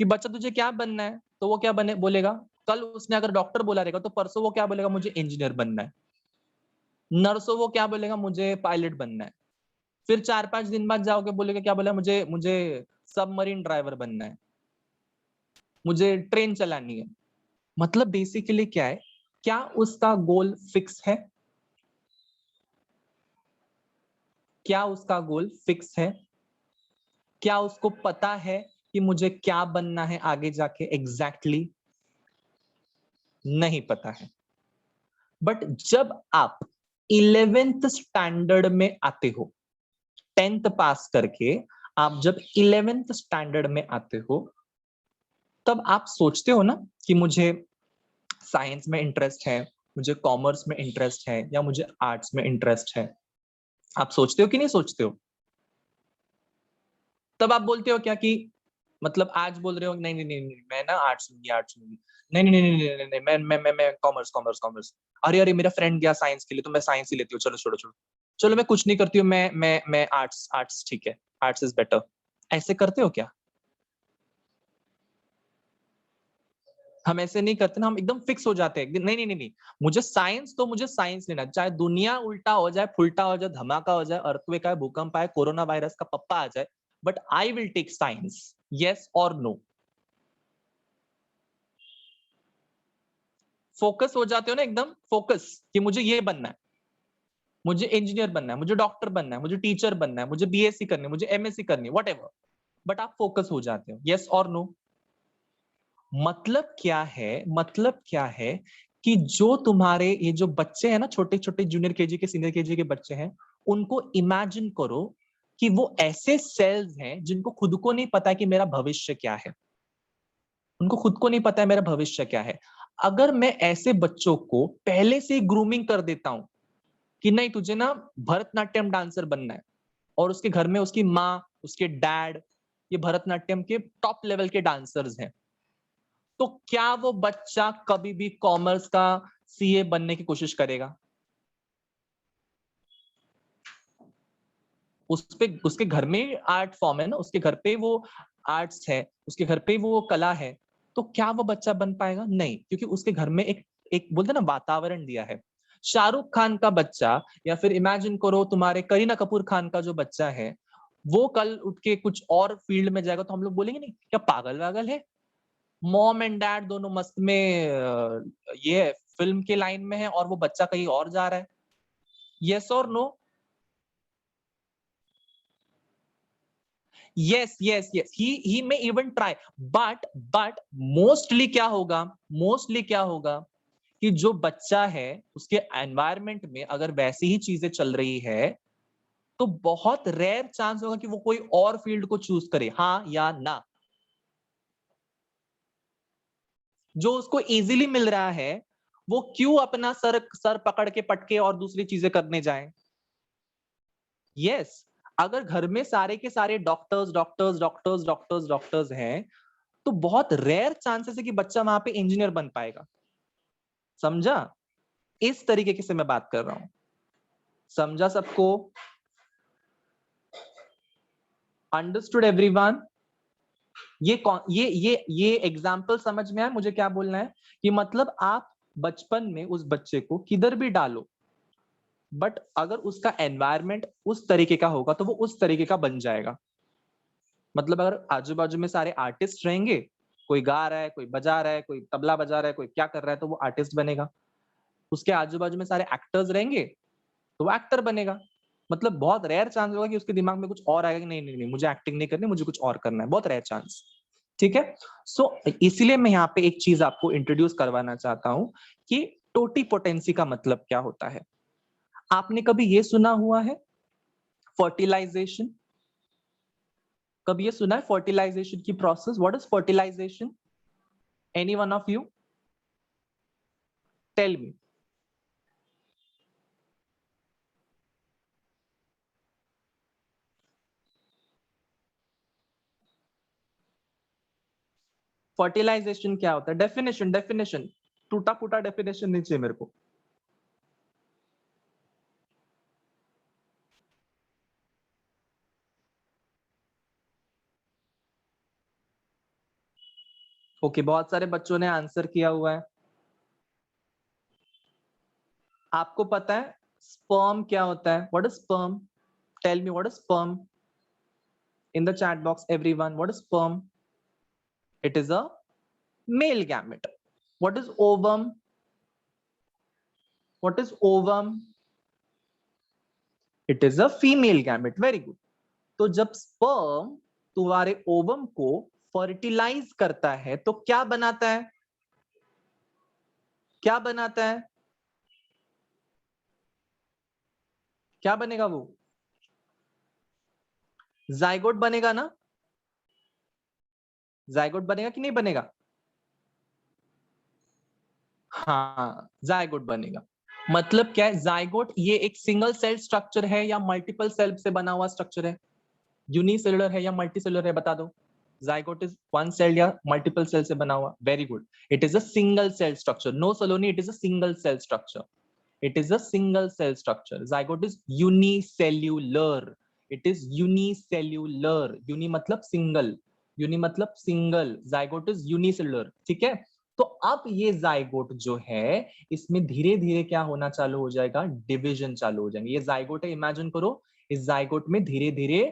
कि बच्चा तुझे क्या बनना है, तो वो क्या बोलेगा? कल उसने अगर डॉक्टर बोला रहेगा तो परसों वो क्या बोलेगा? मुझे इंजीनियर बनना है। नर्सों वो क्या बोलेगा? मुझे पायलट बनना है। फिर 4-5 दिन बाद जाओगे, बोलेगा क्या बोला? मुझे सबमरीन ड्राइवर बनना है, मुझे ट्रेन चलानी है। मतलब बेसिकली क्या है, क्या उसका गोल फिक्स है? क्या उसका गोल फिक्स है? क्या उसको पता है कि मुझे क्या बनना है आगे जाके एग्जैक्टली? नहीं पता है। बट जब आप 11th स्टैंडर्ड में आते हो, 10th पास करके आप जब 11th स्टैंडर्ड में आते हो, तब आप सोचते हो ना कि मुझे साइंस में इंटरेस्ट है, मुझे कॉमर्स में इंटरेस्ट है, या मुझे आर्ट्स में इंटरेस्ट है। आप सोचते हो कि नहीं सोचते हो? तब आप बोलते हो क्या कि मतलब आज बोल रहे हो नहीं नहीं नहीं नहीं मैं ना आर्ट्स लूंगी, आर्ट्स लूंगी, नहीं नहीं नहीं नहीं नहीं नहीं, मैं कॉमर्स कॉमर्स कॉमर्स। अरे अरे मेरा फ्रेंड गया साइंस के लिए तो मैं साइंस ही लेती हूँ, चलो छोड़ो छोड़ो, चलो मैं कुछ नहीं करती हूँ, मैं आर्ट्स आर्ट्स ठीक है, आर्ट्स इज बेटर। ऐसे करते हो क्या? हम ऐसे नहीं करते ना, हम एकदम फिक्स हो जाते हैं, नहीं नहीं नहीं नहीं, मुझे साइंस तो मुझे साइंस लेना, चाहे दुनिया उल्टा हो जाए, फुल्टा हो जाए, धमाका हो जाए, अर्थक्वेक आए, भूकंप आए, कोरोना वायरस का पप्पा आ जाए, but I will take science. Yes और नो? फोकस हो जाते हो ना, एकदम फोकस कि मुझे ये बनना है, मुझे इंजीनियर बनना है, मुझे डॉक्टर बनना है, मुझे टीचर बनना है, मुझे बीएससी करनी है, मुझे एमएससी करनी है, व्हाटएवर, बट आप फोकस हो जाते हो। यस और नो? मतलब क्या है, मतलब क्या है कि जो तुम्हारे ये जो बच्चे हैं ना, छोटे छोटे जूनियर केजी के सीनियर केजी के बच्चे हैं, उनको इमेजिन करो कि वो ऐसे सेल्स हैं जिनको खुद को नहीं पता कि मेरा भविष्य क्या है, उनको खुद को नहीं पता है मेरा भविष्य क्या है। अगर मैं ऐसे बच्चों को पहले से ग्रूमिंग कर देता हूं कि नहीं तुझे ना भरतनाट्यम डांसर बनना है, और उसके घर में उसकी माँ, उसके डैड ये भरतनाट्यम के टॉप लेवल के डांसर्स हैं, तो क्या वो बच्चा कभी भी कॉमर्स का सीए बनने की कोशिश करेगा? उस पे उसके घर में आर्ट फॉर्म है ना, उसके घर पे वो आर्ट्स है, उसके घर पे वो कला है, तो क्या वो बच्चा बन पाएगा? नहीं, क्योंकि उसके घर में एक एक बोलते ना वातावरण दिया है। शाहरुख खान का बच्चा, या फिर इमेजिन करो तुम्हारे करीना कपूर खान का जो बच्चा है, वो कल उठ के कुछ और फील्ड में जाएगा तो हम लोग बोलेंगे नहीं क्या पागल वागल है? मॉम एंड डैड दोनों मस्त में ये फिल्म के लाइन में है और वो बच्चा कहीं और जा रहा है। यस और no? yes yes yes he may even try, but mostly क्या होगा, मोस्टली क्या होगा कि जो बच्चा है उसके एनवायरमेंट में अगर वैसी ही चीजें चल रही है, तो बहुत रेयर चांस होगा कि वो कोई और फील्ड को चूज करे, हाँ या ना। जो उसको इजीली मिल रहा है, वो क्यों अपना सर सर पकड़ के पटके और दूसरी चीजें करने जाए? यस, अगर घर में सारे के सारे doctors doctors doctors doctors doctors हैं, तो बहुत रेयर चांसेस है कि बच्चा वहां पे इंजीनियर बन पाएगा। समझा? इस तरीके से मैं बात कर रहा हूं। समझा सबको? Understood everyone? ये एग्जाम्पल समझ में आया मुझे क्या बोलना है? कि मतलब आप बचपन में उस बच्चे को किधर भी डालो, बट अगर उसका एनवायरमेंट उस तरीके का होगा तो वो उस तरीके का बन जाएगा। मतलब अगर आजू बाजू में सारे आर्टिस्ट रहेंगे, कोई गा रहा है, कोई बजा रहा है, कोई तबला बजा रहा है, कोई क्या कर रहा है, तो वो आर्टिस्ट बनेगा। उसके आजू बाजू में सारे एक्टर्स रहेंगे तो वो एक्टर बनेगा। मतलब बहुत रेयर चांस होगा कि उसके दिमाग में कुछ और आएगा कि नहीं नहीं नहीं मुझे एक्टिंग नहीं करनी, मुझे कुछ और करना है, बहुत रेयर चांस। ठीक है? सो इसीलिए मैं यहाँ पे एक चीज आपको इंट्रोड्यूस करवाना चाहता हूं कि टोटी पोटेंसी का मतलब क्या होता है। आपने कभी ये सुना हुआ है फर्टिलाइजेशन? कभी ये सुना है फर्टिलाइजेशन की process? What is fertilisation? Any one of you tell me. Fertilisation क्या होता है? डेफिनेशन, डेफिनेशन, टूटा फूटा डेफिनेशन नहीं चाहिए मेरे को। ओके, बहुत सारे बच्चों ने आंसर किया हुआ है। आपको पता है स्पर्म क्या होता है? What is sperm? Tell me what is sperm in the chat box everyone. What is sperm? It is a male gamete. What is ovum? What is ovum? It is a female gamete. Very good. तो जब स्पर्म तुम्हारे ओवम को फर्टिलाइज करता है तो क्या बनाता है? क्या बनाता है? क्या बनेगा वो? जाइगोट बनेगा ना? जाइगोट बनेगा कि नहीं बनेगा? हाँ, जायगोट बनेगा। मतलब क्या है जायगोट? ये एक सिंगल सेल स्ट्रक्चर है या मल्टीपल सेल से बना हुआ स्ट्रक्चर है? यूनिसेलुलर है या मल्टीसेलुलर है, बता दो। जायगोट इज वन सेल या मल्टीपल सेल से बना हुआ? Very good, it is a single cell structure. No Saloni, it is a single cell structure. It is a single cell structure. Zygote is unicellular. It is unicellular. Uni मतलब single. Uni मतलब single. Zygote is unicellular. ठीक है? तो अब ये जाइगोट जो है इसमें धीरे धीरे क्या होना चालू हो जाएगा? डिवीजन चालू हो जाएंगे। ये जाइगोट है, इमेजिन करो इस जाइगोट में धीरे धीरे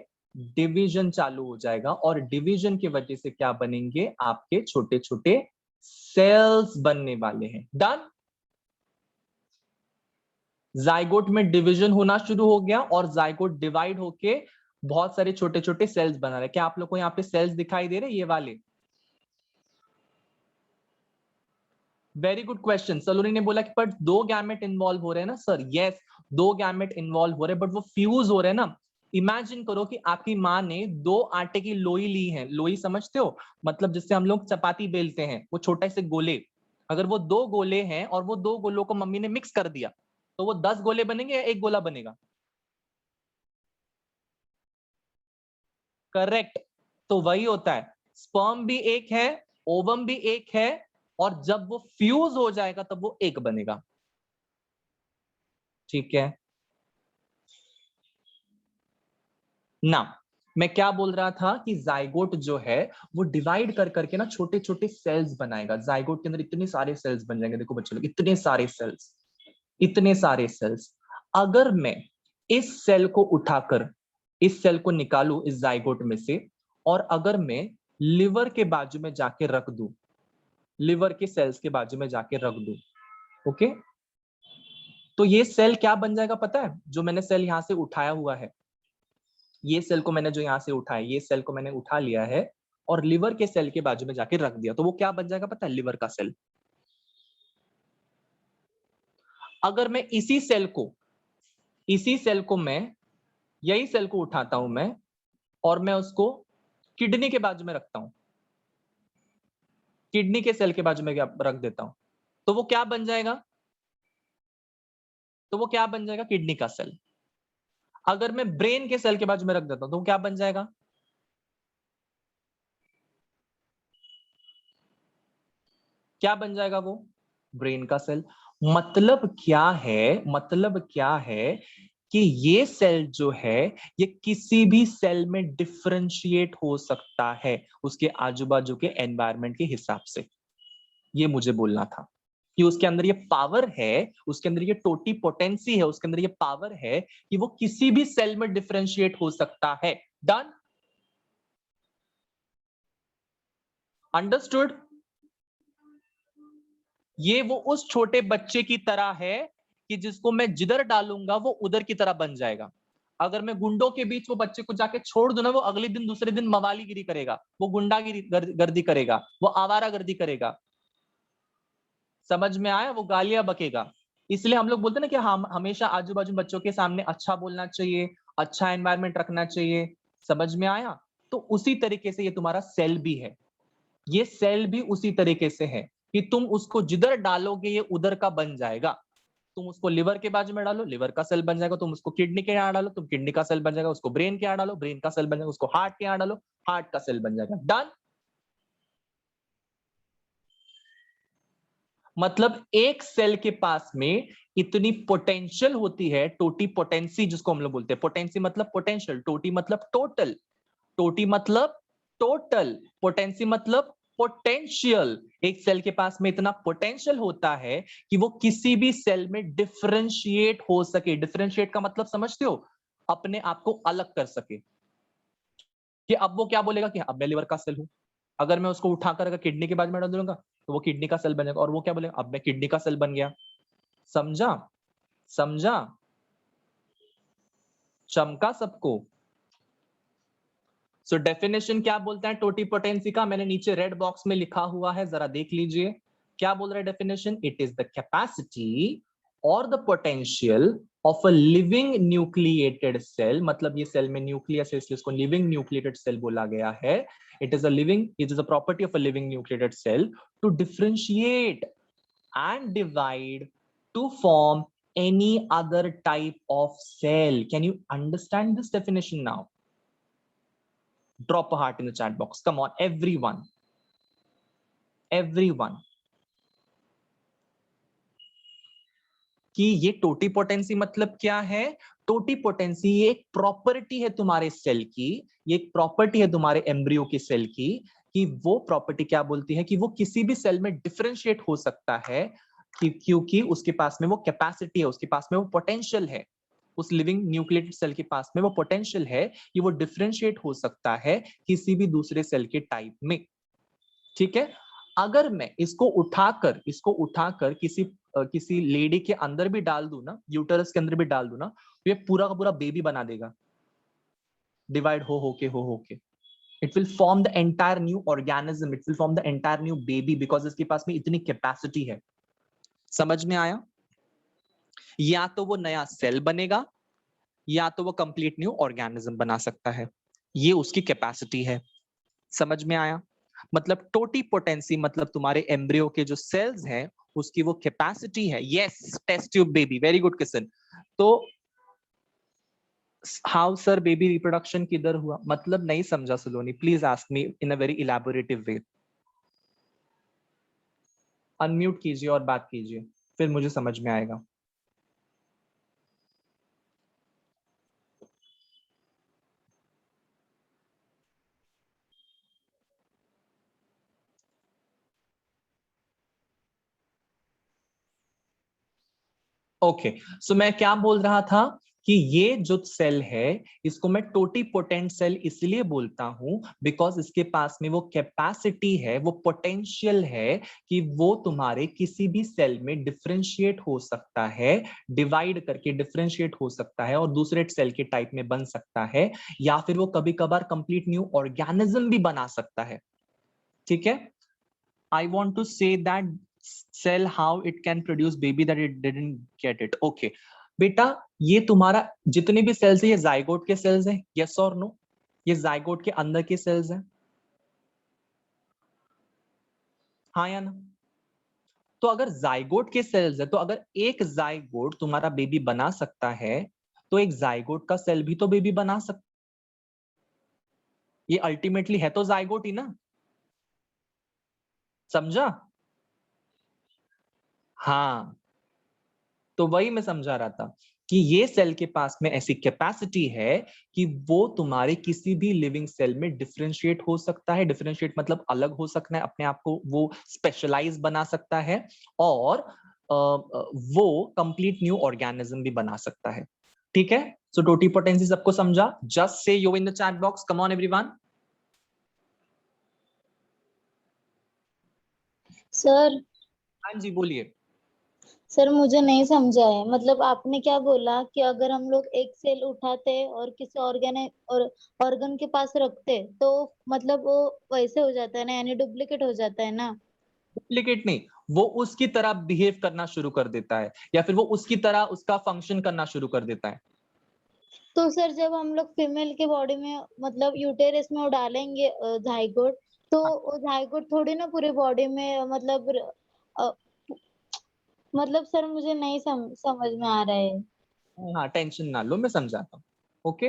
डिवीजन चालू हो जाएगा और डिवीजन की वजह से क्या बनेंगे? आपके छोटे छोटे सेल्स बनने वाले हैं। डन? जाइगोट में डिवीजन होना शुरू हो गया और जाइगोट डिवाइड होके बहुत सारे छोटे छोटे सेल्स बना रहे हैं। क्या आप लोग को यहाँ पे सेल्स दिखाई दे रहे हैं ये वाले? Very good question. सलोनी ने बोला कि पर दो गैमेट इन्वॉल्व हो रहे हैं ना सर? यस, दो गैमेट इन्वॉल्व हो रहे हैं बट वो फ्यूज हो रहे हैं ना। इमेजिन करो कि आपकी माँ ने दो आटे की लोई ली है। लोई समझते हो? मतलब जिससे हम लोग चपाती बेलते हैं, वो छोटे से गोले। अगर वो दो गोले हैं और वो दो गोलों को मम्मी ने मिक्स कर दिया तो वो 10 गोले बनेंगे या एक गोला बनेगा? करेक्ट। तो वही होता है, स्पर्म भी एक है, ओवम भी एक है, और जब वो फ्यूज हो जाएगा तब वो एक बनेगा। ठीक है ना? मैं क्या बोल रहा था कि जाइगोट जो है वो डिवाइड कर करके ना छोटे छोटे सेल्स बनाएगा। जाइगोट के अंदर इतने सारे सेल्स बन जाएंगे। देखो बच्चों लोग, इतने सारे सेल्स, इतने सारे सेल्स। अगर मैं इस सेल को उठाकर इस सेल को निकालू इस जाइगोट में से, और अगर मैं लिवर के बाजू में जाके रख दूं, लिवर के सेल्स के बाजू में जाके रख दूं, ओके, तो ये सेल क्या बन जाएगा पता है? जो मैंने सेल यहां से उठाया हुआ है, ये सेल को मैंने जो यहां से उठाया, ये सेल को मैंने उठा लिया है और लिवर के सेल के बाजू में जाके रख दिया, तो वो क्या बन जाएगा पता है? लिवर का सेल। अगर मैं इसी सेल को मैं यही सेल को उठाता हूं मैं और मैं उसको किडनी के बाजू में रखता हूं, किडनी के सेल के बाजू में रख देता हूं, तो वो क्या बन जाएगा? तो वो क्या बन जाएगा? किडनी का सेल। अगर मैं ब्रेन के सेल के बाजू में रख देता हूं तो वो क्या बन जाएगा? क्या बन जाएगा वो? ब्रेन का सेल। मतलब क्या है कि ये सेल जो है ये किसी भी सेल में डिफरेंशिएट हो सकता है उसके आजू बाजू के एनवायरनमेंट के हिसाब से। ये मुझे बोलना था कि उसके अंदर ये पावर है, उसके अंदर ये टोटी पोटेंसी है, उसके अंदर ये पावर है कि वो किसी भी सेल में डिफरेंशिएट हो सकता है। डन? अंडरस्टूड? ये वो उस छोटे बच्चे की तरह है कि जिसको मैं जिधर डालूंगा वो उधर की तरह बन जाएगा। अगर मैं गुंडों के बीच वो बच्चे को जाके छोड़ दूं ना, वो अगले दिन दूसरे दिन मवालीगिरी करेगा, वो गुंडागिरी गर्दी करेगा, वो आवारागर्दी करेगा। समझ में आया? वो गालियां बकेगा। इसलिए हम लोग बोलते हैं ना कि हम हमेशा आजू बाजू बच्चों के सामने अच्छा बोलना चाहिए, अच्छा एनवायरनमेंट रखना चाहिए। समझ में आया? तो उसी तरीके से ये तुम्हारा सेल भी है। ये सेल भी उसी तरीके से है कि तुम उसको जिधर डालोगे ये उधर का बन जाएगा। तुम उसको लिवर के बाजू में डालो, लिवर का सेल बन जाएगा। तुम उसको किडनी के यहाँ डालो, तुम किडनी का सेल बन जाएगा। उसको ब्रेन के यहाँ डालो, ब्रेन का सेल बन जाएगा। उसको हार्ट के यहाँ डालो, हार्ट का सेल बन जाएगा। डन? मतलब एक सेल के पास में इतनी पोटेंशियल होती है, टोटी पोटेंसी जिसको हम लोग बोलते हैं। पोटेंसी मतलब पोटेंशियल, टोटी मतलब टोटल, टोटी मतलब टोटल, पोटेंसी मतलब पोटेंशियल। एक सेल के पास में इतना पोटेंशियल होता है कि वो किसी भी सेल में डिफरेंशिएट हो सके। डिफरेंशिएट का मतलब समझते हो? अपने आप को अलग कर सके। कि अब वो क्या बोलेगा कि अब मैं लिवर का सेल हूं। अगर मैं उसको उठाकर अगर किडनी के बाजू में डाल दूंगा तो वो किडनी का सेल बन जाएगा और वो क्या बोलेगा? अब मैं किडनी का सेल बन गया। समझा? समझा? चमका सबको? सो डेफिनेशन क्या बोलता है टोटी पोटेंसी का? मैंने नीचे रेड बॉक्स में लिखा हुआ है, जरा देख लीजिए। क्या बोल रहा है definition? It is the capacity और the potential of a living nucleated cell. मतलब ये सेल में न्यूक्लियस है इसलिए इसको लिविंग न्यूक्लिएटेड सेल बोला गया है। It is a property of a living nucleated cell to differentiate and divide to form any other type of cell. Can you understand this definition now? Drop a heart in the chat box. Come on, everyone. Everyone. कि ये टोटीपोटेंसी मतलब क्या है? टोटीपोटेंसी ये एक प्रॉपर्टी है तुम्हारे सेल की, ये एक प्रॉपर्टी है तुम्हारे एम्ब्रियो के सेल की, कि वो प्रॉपर्टी क्या बोलती है कि वो किसी भी सेल में डिफरेंशिएट हो सकता है, क्योंकि उसके पास में वो कैपेसिटी है, उसके पास में वो पोटेंशियल है, उस लिविंग न्यूक्लियेटेड सेल के पास में वो पोटेंशियल है कि वो डिफरेंशिएट हो सकता है किसी भी दूसरे सेल के टाइप में। ठीक है, अगर मैं इसको उठाकर किसी लेडी के अंदर भी डाल दूं ना, यूटरस के अंदर भी डाल दूं ना, तो ये पूरा का पूरा बेबी बना देगा, डिवाइड हो होके it will form the entire new organism, it will form the entire new baby, because इसके पास में इतनी कैपेसिटी है। समझ में आया? या तो वो नया सेल बनेगा या तो वो कंप्लीट न्यू ऑर्गेनिज्म बना सकता है, ये उसकी कैपेसिटी है। समझ में आया? मतलब टोटीपोटेंसी मतलब तुम्हारे एम्ब्रियो के जो सेल्स हैं उसकी वो कैपेसिटी है। Yes, test tube baby, very good Kishan. तो हाउ सर बेबी रिप्रोडक्शन किधर हुआ, मतलब नहीं समझा Saloni, please ask me in a very elaborative way. Unmute कीजिए और बात कीजिए, फिर मुझे समझ में आएगा। ओके, सो मैं क्या बोल रहा था कि ये जो सेल है इसको मैं टोटीपोटेंट सेल इसलिए बोलता हूं बिकॉज इसके पास में वो कैपेसिटी है, वो पोटेंशियल है कि वो तुम्हारे किसी भी सेल में डिफरेंशिएट हो सकता है, डिवाइड करके डिफरेंशिएट हो सकता है और दूसरे सेल के टाइप में बन सकता है, या फिर वो कभी कभार कंप्लीट न्यू ऑर्गेनिज्म भी बना सकता है। ठीक है, I want to say that cell how it can produce baby that it didn't get it. Okay, बेटा ये तुम्हारा जितने भी सेल्स है ये जाइगोट के सेल्स हैं, यस और नो? ये जाइगोट के अंदर के सेल्स हैं, हाँ या ना? तो अगर जाइगोट के सेल्स है तो अगर एक जाइगोट तुम्हारा बेबी बना सकता है तो एक जाइगोट का सेल भी तो बेबी बना सकता, ये अल्टीमेटली है तो जाइगोट ही ना, समझा? हाँ, तो वही मैं समझा रहा था कि ये सेल के पास में ऐसी कैपेसिटी है कि वो तुम्हारे किसी भी लिविंग सेल में डिफरेंशिएट हो सकता है, डिफरेंशिएट मतलब अलग हो सकता है, अपने आप को वो स्पेशलाइज बना सकता है और वो कंप्लीट न्यू ऑर्गेनिज्म भी बना सकता है। ठीक है, सो टोटीपोटेंसी सबको समझा? Just say yo in the chat box, come on everyone. Sir हाँ जी बोलिए। सर मुझे नहीं समझा है, मतलब आपने क्या बोला कि अगर हम लोग एक सेल उठाते और किसी ऑर्गन के पास रखते तो मतलब वो वैसे हो जाता है ना, यानी डुप्लीकेट हो जाता है ना? डुप्लीकेट नहीं, वो उसकी तरह बिहेव करना शुरू कर देता है या फिर वो उसकी तरह उसका फंक्शन करना शुरू कर देता है। तो सर जब हम लोग फीमेल के बॉडी में मतलब यूटेरस में वो डालेंगे जाइगोट, तो वो जाइगोट थोड़ी ना पूरी बॉडी में अ, मतलब सर मुझे नहीं समझ में आ रहा है। हाँ टेंशन ना लो, मैं समझाता हूँ। ओके,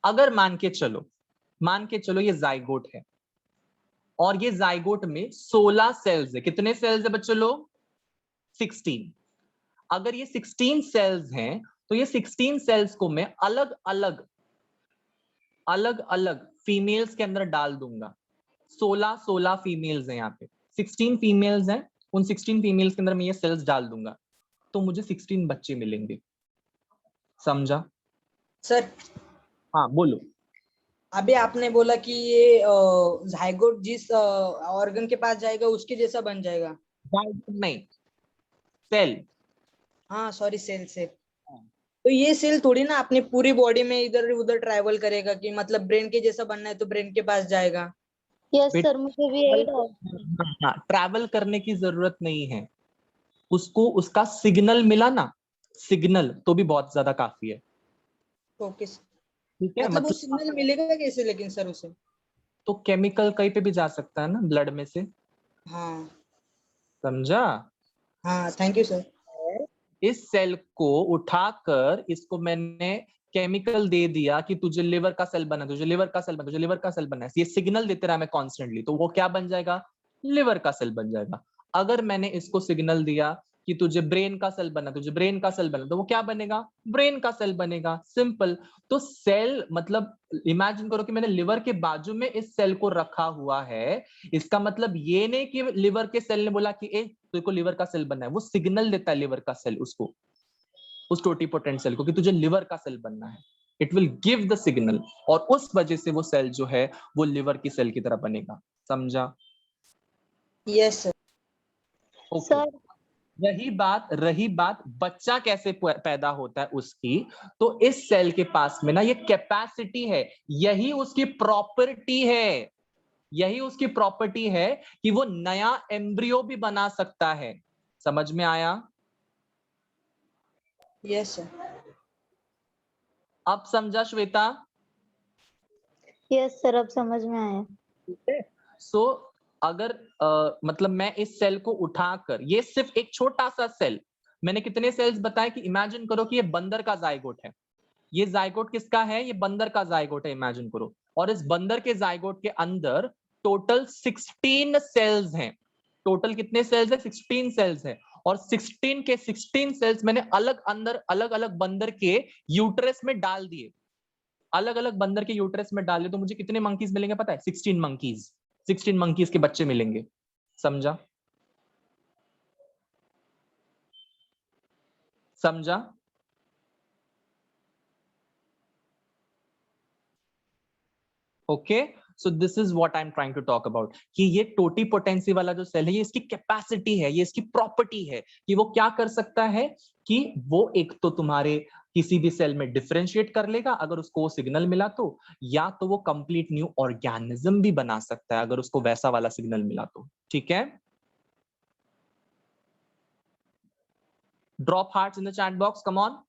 अगर मान के चलो ये जाइगोट है और ये जाइगोट में 16 सेल्स है। कितने सेल्स है बच्चों लोग? 16। अगर ये 16 सेल्स हैं तो ये 16 सेल्स को मैं अलग अलग फीमेल्स के अंदर डाल दूंगा। 16 फीमेल्स हैं यहाँ पे, 16 फीमेल्स हैं, उन 16 फीमेल्स के अंदर मैं ये सेल्स डाल दूंगा तो मुझे 16 बच्चे मिलेंगे। समझा? सर हाँ बोलो। अभी आपने बोला कि ये जाइगोट जिस ऑर्गन के पास जाएगा उसके जैसा बन जाएगा। नहीं, सेल। हाँ सॉरी, सेल से। तो ये सेल थोड़ी ना अपनी पूरी बॉडी में इधर उधर ट्रैवल करेगा कि मतलब ब्रेन के जैसा बनना है तो ब्रेन के पास जाएगा। यस सर, मुझे भी यही डाउट है। हाँ, ट्रैवल करने की जरूरत नहीं है, उसको उसका सिग्नल मिला ना, सिग्नल तो भी बहुत ज्यादा काफी है। ओके, ठीक है, मतलब वो मतलब सिग्नल मिलेगा कैसे लेकिन सर उसे? तो केमिकल कहीं पे भी जा सकता है ना, ब्लड में से। हाँ। समझा? हाँ, थैंक यू सर। इस सेल को उठाकर इसको मैंने केमिकल दे दिया कि तुझे लिवर का सेल बना, तुझे लिवर का सेल बना, तुझे लिवर का सेल बना, ये सिग्नल देते रहा मैं कॉन्स्टेंटली, तो वो क्या बन जाएगा, लिवर का सेल बन जाएगा। अगर मैंने इसको सिग्नल दिया कि तुझे ब्रेन का सेल बना, तुझे ब्रेन का सेल बना, तो वो क्या बनेगा, ब्रेन का सेल बनेगा, सिंपल। तो सेल मतलब इमेजिन करो कि मैंने लिवर के बाजू में इस सेल को रखा हुआ है, इसका मतलब ये नहीं कि लिवर के सेल ने बोला कि ए तेरे को लिवर का सेल बनना है, वो सिग्नल देता है लिवर का सेल उसको, उस टोटीपोटेंट सेल को कि तुझे लिवर का सेल बनना है, it will give the signal, और उस वजह से वो सेल जो है वो लिवर की सेल की तरह बनेगा। समझा? Yes sir. ओके। सर रही बात बच्चा कैसे पैदा होता है उसकी, तो इस सेल के पास में ना ये कैपेसिटी है, यही उसकी प्रॉपर्टी है, यही उसकी प्रॉपर्टी है कि वो नया एम्ब्रियो भी बना सकता है। समझ में आया? Yes sir. अब समझा श्वेता? यस सर, अब समझ में आया। सो अगर मतलब मैं इस सेल को उठाकर, ये सिर्फ एक छोटा सा सेल, मैंने कितने सेल्स बताए कि इमेजिन करो कि ये बंदर का जाइगोट है, ये जाइगोट किसका है, ये बंदर का जाइगोट है, इमेजिन करो, और इस बंदर के जाइगोट के अंदर टोटल 16 सेल्स हैं। टोटल कितने सेल्स है, 16 सेल्स है, और 16 के 16 सेल्स मैंने अलग अलग बंदर के यूट्रस में डाल दिए, अलग अलग बंदर के यूट्रस में डाले, तो मुझे कितने मंकीज मिलेंगे पता है, 16 मंकीज, 16 मंकीज के बच्चे मिलेंगे। समझा? समझा? Okay, so this is what I am trying to talk about, कि ये टोटीपोटेंसी वाला जो सेल है, ये इसकी कैपेसिटी है, ये इसकी प्रॉपर्टी है कि वो क्या कर सकता है, कि वो एक तो तुम्हारे किसी भी सेल में डिफरेंशिएट कर लेगा अगर उसको वो सिग्नल मिला तो, या तो वो कंप्लीट न्यू ऑर्गेनिज्म भी बना सकता है अगर उसको वैसा वाला सिग्नल मिला तो। ठीक है? Drop hearts in the chat box, come on.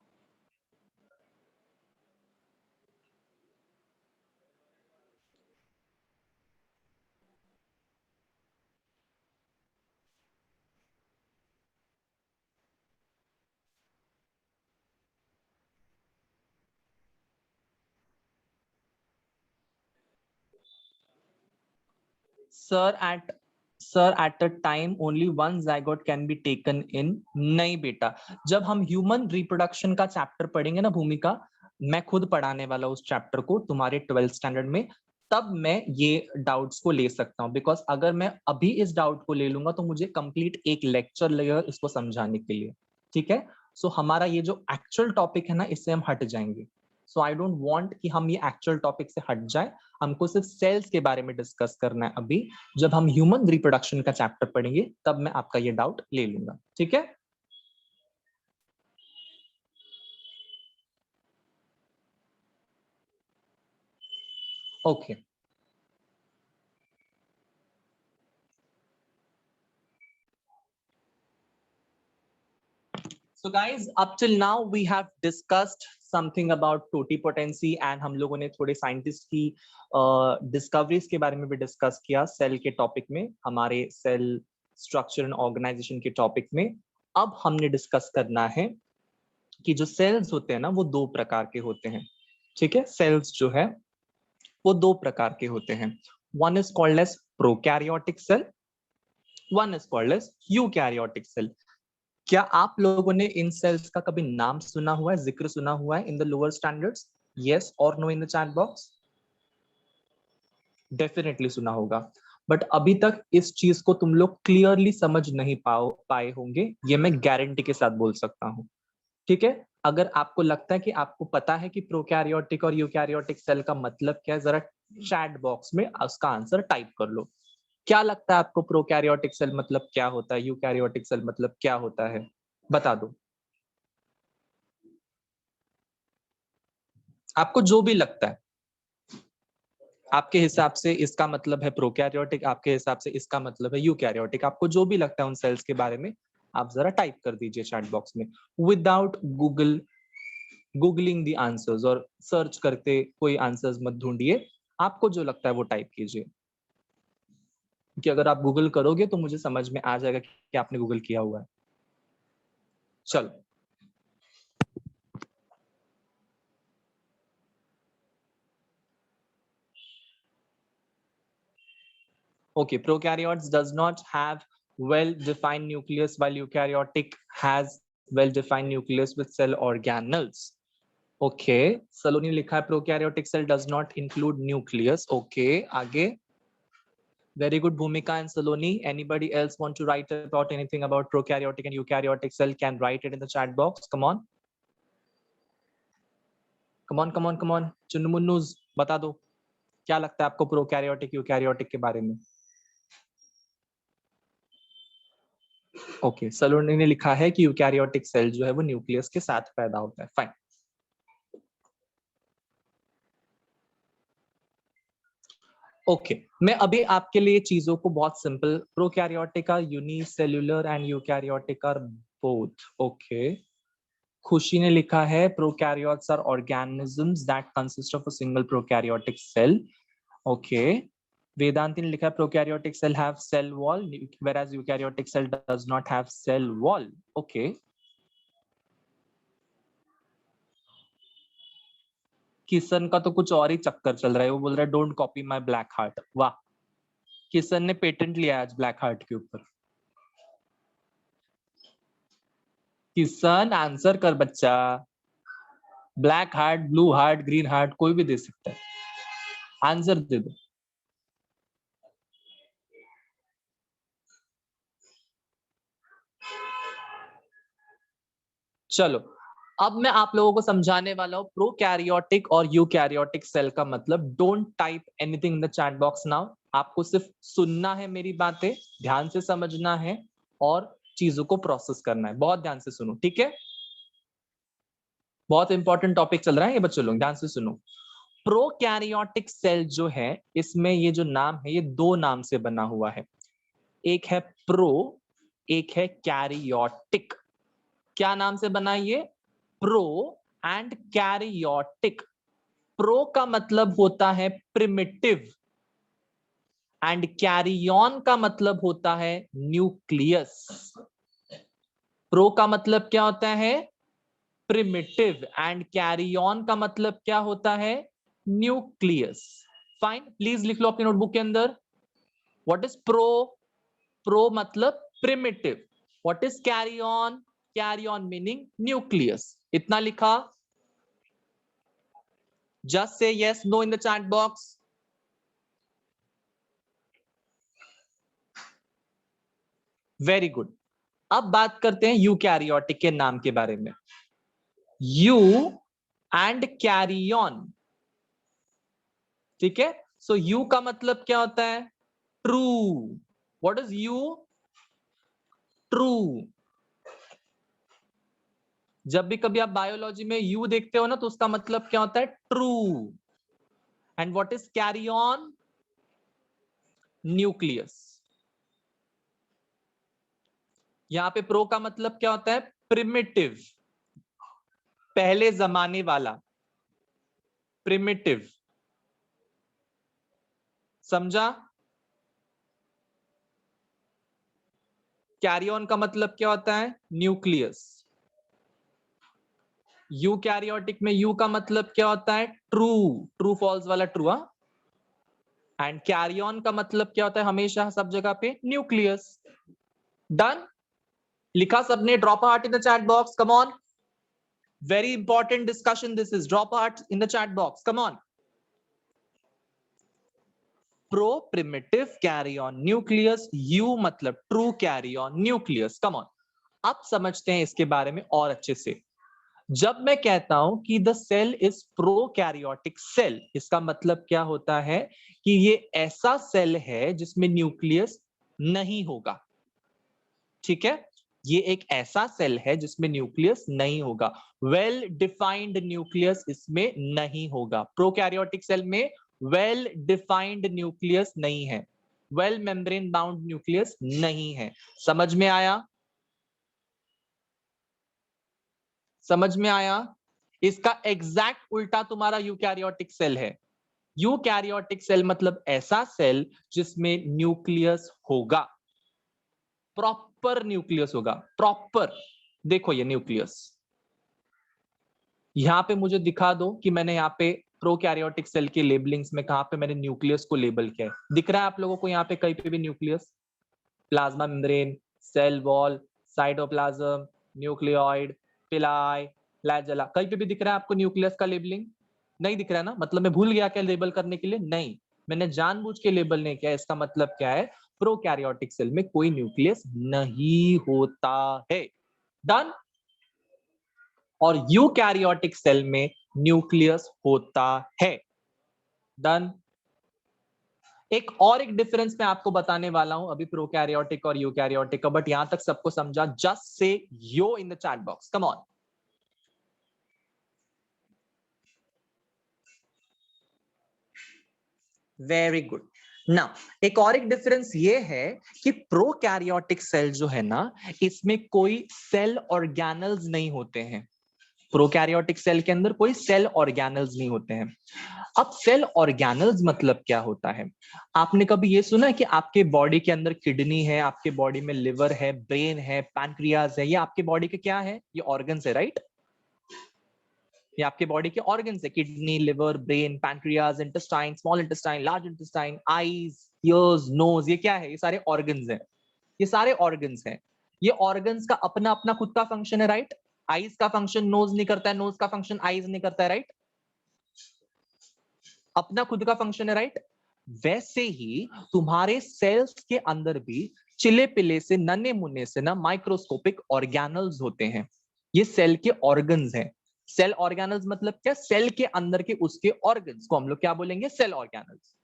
Sir, at a time only one zygote can be taken in। नहीं बेटा, जब हम ह्यूमन रिप्रोडक्शन का चैप्टर पढ़ेंगे ना भूमिका, मैं खुद पढ़ाने वाला उस चैप्टर को तुम्हारे 12th स्टैंडर्ड में, तब मैं ये डाउट्स को ले सकता हूँ, बिकॉज अगर मैं अभी इस डाउट को ले लूंगा तो मुझे कंप्लीट एक लेक्चर लगेगा इसको समझाने के लिए। ठीक है? सो हमारा ये जो एक्चुअल टॉपिक है ना, इससे हम हट जाएंगे। सो आई डोंट वांट कि हम ये एक्चुअल टॉपिक से हट जाए, हमको सिर्फ सेल्स के बारे में डिस्कस करना है अभी। जब हम ह्यूमन रिप्रोडक्शन का चैप्टर पढ़ेंगे तब मैं आपका ये डाउट ले लूंगा। ठीक है? Okay. So guys, up till now we have discussed something about totipotency, and हम लोगों ने थोड़े साइंटिस्ट की डिस्कवरीज के बारे में भी डिस्कस किया सेल के टॉपिक में, हमारे सेल स्ट्रक्चर एंड ऑर्गेनाइजेशन के टॉपिक में। अब हमने डिस्कस करना है कि जो सेल्स होते हैं ना वो दो प्रकार के होते हैं। ठीक है? सेल्स जो है वो दो प्रकार के होते हैं, one is called as prokaryotic cell, one is called as eukaryotic cell. क्या आप लोगों ने इन सेल्स का कभी नाम सुना हुआ है, जिक्र सुना हुआ है in the lower standards? Yes और no in the chat box? Definitely सुना होगा, बट अभी तक इस चीज को तुम लोग क्लियरली समझ नहीं पाए होंगे, ये मैं गारंटी के साथ बोल सकता हूँ। ठीक है? अगर आपको लगता है कि आपको पता है कि प्रोकैरियोटिक और यूकैरियोटिक सेल का मतलब क्या है, जरा चैट बॉक्स में उसका आंसर टाइप कर लो। क्या लगता है आपको, प्रोकैरियोटिक सेल मतलब क्या होता है, यूकैरियोटिक सेल मतलब क्या होता है? बता दो आपको जो भी लगता है। आपके हिसाब से इसका मतलब है प्रोकैरियोटिक, आपके हिसाब से इसका मतलब है यूकैरियोटिक, आपको जो भी लगता है उन सेल्स के बारे में आप जरा टाइप कर दीजिए चैट बॉक्स में, विदाउट गूगलिंग दी आंसर्स, और सर्च करते कोई आंसर्स मत ढूंढिए, आपको जो लगता है वो टाइप कीजिए, कि अगर आप गूगल करोगे तो मुझे समझ में आ जाएगा कि आपने गूगल किया हुआ है। चलो okay, prokaryotes does not have well defined nucleus while eukaryotic has well defined nucleus with cell organelles. Okay, सलोनी लिखा है prokaryotic cell does not include nucleus. Okay, आगे. Very good, Bhumika and Saloni. Anybody else want to write about anything about prokaryotic and eukaryotic cell can write it in the chat box. Come on. Come on, come on, come on. चुन्नुमुन्नूज बता दो क्या लगता है आपको प्रोकैरियोटिक यूकैरियोटिक के बारे में. ओके, सलोनी ने लिखा है कि यूकैरियोटिक सेल जो है वो न्यूक्लियस के साथ पैदा होता है. फाइन. ओके, मैं अभी आपके लिए चीजों को बहुत simple. Prokaryotic are unicellular and eukaryotic are both. Okay, Khushi ने लिखा है prokaryotes are organisms that consist of a single prokaryotic cell. Okay, Vedanti ने लिखा है prokaryotic cell have cell wall whereas eukaryotic cell does not have cell wall. Okay, Kishan का तो कुछ और ही चक्कर चल रहा है. वो बोल रहा है don't copy my black heart. वाह, किशन ने पेटेंट लिया आज ब्लैक हार्ट के ऊपर. किशन आंसर कर बच्चा. Black heart, blue heart, green heart कोई भी दे सकता है. आंसर दे दो. चलो, अब मैं आप लोगों को समझाने वाला हूं प्रोकैरियोटिक और यूकैरियोटिक सेल का मतलब. Don't type anything in the chat box now. आपको सिर्फ सुनना है, मेरी बातें ध्यान से समझना है और चीजों को प्रोसेस करना है. बहुत ध्यान से सुनो, ठीक है. बहुत इंपॉर्टेंट टॉपिक चल रहा है ये बच्चों लोग, ध्यान से सुनो. प्रोकैरियोटिक सेल जो है, इसमें ये जो नाम है ये दो नाम से बना हुआ है. एक है प्रो, एक है कैरियोटिक. क्या नाम से बना ये? Pro and karyotic. प्रो का मतलब होता है प्रिमिटिव एंड कैरियन का मतलब होता है न्यूक्लियस. प्रो का मतलब क्या होता है? प्रिमिटिव एंड कैरियन का मतलब क्या होता है? न्यूक्लियस. फाइन, प्लीज लिख लो अपनी नोटबुक के अंदर. What is pro? प्रो मतलब primitive. What is karyon? Karyon meaning nucleus. इतना लिखा. Just say yes no in the chat box. Very good. अब बात करते हैं यूकैरियोटिक के नाम के बारे में. यू एंड कैरियन, ठीक है. सो यू का मतलब क्या होता है? True. What is you? True. जब भी कभी आप बायोलॉजी में यू देखते हो ना तो उसका मतलब क्या होता है? True. And what is karyon? Nucleus. यहां पे प्रो का मतलब क्या होता है? प्रिमिटिव, पहले जमाने वाला. प्रिमिटिव, समझा? कैरियन का मतलब क्या होता है? न्यूक्लियस. यूकैरियोटिक में यू का मतलब क्या होता है? ट्रू. ट्रू फॉल्स वाला ट्रू. एंड कैरियन का मतलब क्या होता है? हमेशा सब जगह पे न्यूक्लियस. डन. लिखा सबने? Drop heart in the chat box. Come on. Very important discussion this is. Drop heart in the chat box. Come on. Pro primitive karyon nucleus. You मतलब true, karyon nucleus. Come on. अब समझते हैं इसके बारे में और अच्छे से. जब मैं कहता हूं कि the cell is prokaryotic cell, इसका मतलब क्या होता है? कि ये ऐसा सेल है जिसमें न्यूक्लियस नहीं होगा. ठीक है, ये एक ऐसा सेल है जिसमें न्यूक्लियस नहीं होगा. वेल डिफाइंड न्यूक्लियस इसमें नहीं होगा. प्रोकैरियोटिक सेल में वेल डिफाइंड न्यूक्लियस नहीं है. वेल मेम्ब्रेन बाउंड न्यूक्लियस नहीं है. समझ में आया? समझ में आया? इसका एग्जैक्ट उल्टा तुम्हारा यूकैरियोटिक सेल है. यूकैरियोटिक सेल मतलब ऐसा सेल जिसमें न्यूक्लियस होगा. प्रॉपर न्यूक्लियस होगा. प्रॉपर. देखो ये न्यूक्लियस, यहां पे मुझे दिखा दो कि मैंने यहाँ पे प्रोकैरियोटिक सेल के लेबलिंग्स में कहां पे मैंने न्यूक्लियस को लेबल किया है। दिख रहा है आप लोगों को यहाँ पे कहीं पे भी nucleus? Plasma membrane, cell wall, cytoplasm, nucleoid, pili, flagella, कहीं पे भी दिख रहा है आपको न्यूक्लियस का लेबलिंग? नहीं दिख रहा है ना? मतलब मैं भूल गया क्या लेबल करने के लिए? नहीं, मैंने जानबूझ के लेबल नहीं किया। इसका मतलब क्या है? प्रोकैरियोटिक सेल में कोई न्यूक्लियस नहीं होता है। डन। और यूकैरियोटिक सेल में न्यूक्लियस होता है। डन। एक और एक डिफरेंस मैं आपको बताने वाला हूं अभी प्रोकैरियोटिक और यूकैरियोटिक का, बट यहां तक सबको समझा? Just say yo in the chat box, come on. Very good. ना एक और एक डिफरेंस ये है कि प्रोकैरियोटिक सेल जो है ना, इसमें कोई सेल ऑर्गेनल्स नहीं होते हैं। प्रोकैरियोटिक सेल के अंदर कोई सेल ऑर्गेनल्स नहीं होते हैं। अब सेल ऑर्गेनल्स मतलब क्या होता है? आपने कभी ये सुना है कि आपके बॉडी के अंदर किडनी है, आपके बॉडी में लिवर है, ब्रेन है, पैनक्रियाज है, ये आपके बॉडी के क्या है? ये ऑर्गन्स है, राइट? ये आपके बॉडी के ऑर्गन्स है। Kidney, liver, brain, pancreas, intestine, small intestine, large intestine, eyes, ears, nose, ये क्या है? ये सारे ऑर्गन्स हैं। ये सारे ऑर्गन्स हैं। ये ऑर्गन्स का अपना अपना खुद का फंक्शन है, राइट? आईज का फंक्शन नोज नहीं करता है, नोज का फंक्शन आईज नहीं करता है, राइट? अपना खुद का फंक्शन है, राइट? वैसे ही तुम्हारे सेल्स के अंदर भी चिले पिले से, नन्हे मुन्ने से ना माइक्रोस्कोपिक ऑर्गेनल्स होते हैं। ये सेल के ऑर्गन्स हैं। सेल ऑर्गेनल्स मतलब क्या? सेल के अंदर के उसके ऑर्गन्स को हम लोग क्या बोलेंगे? Cell organelles.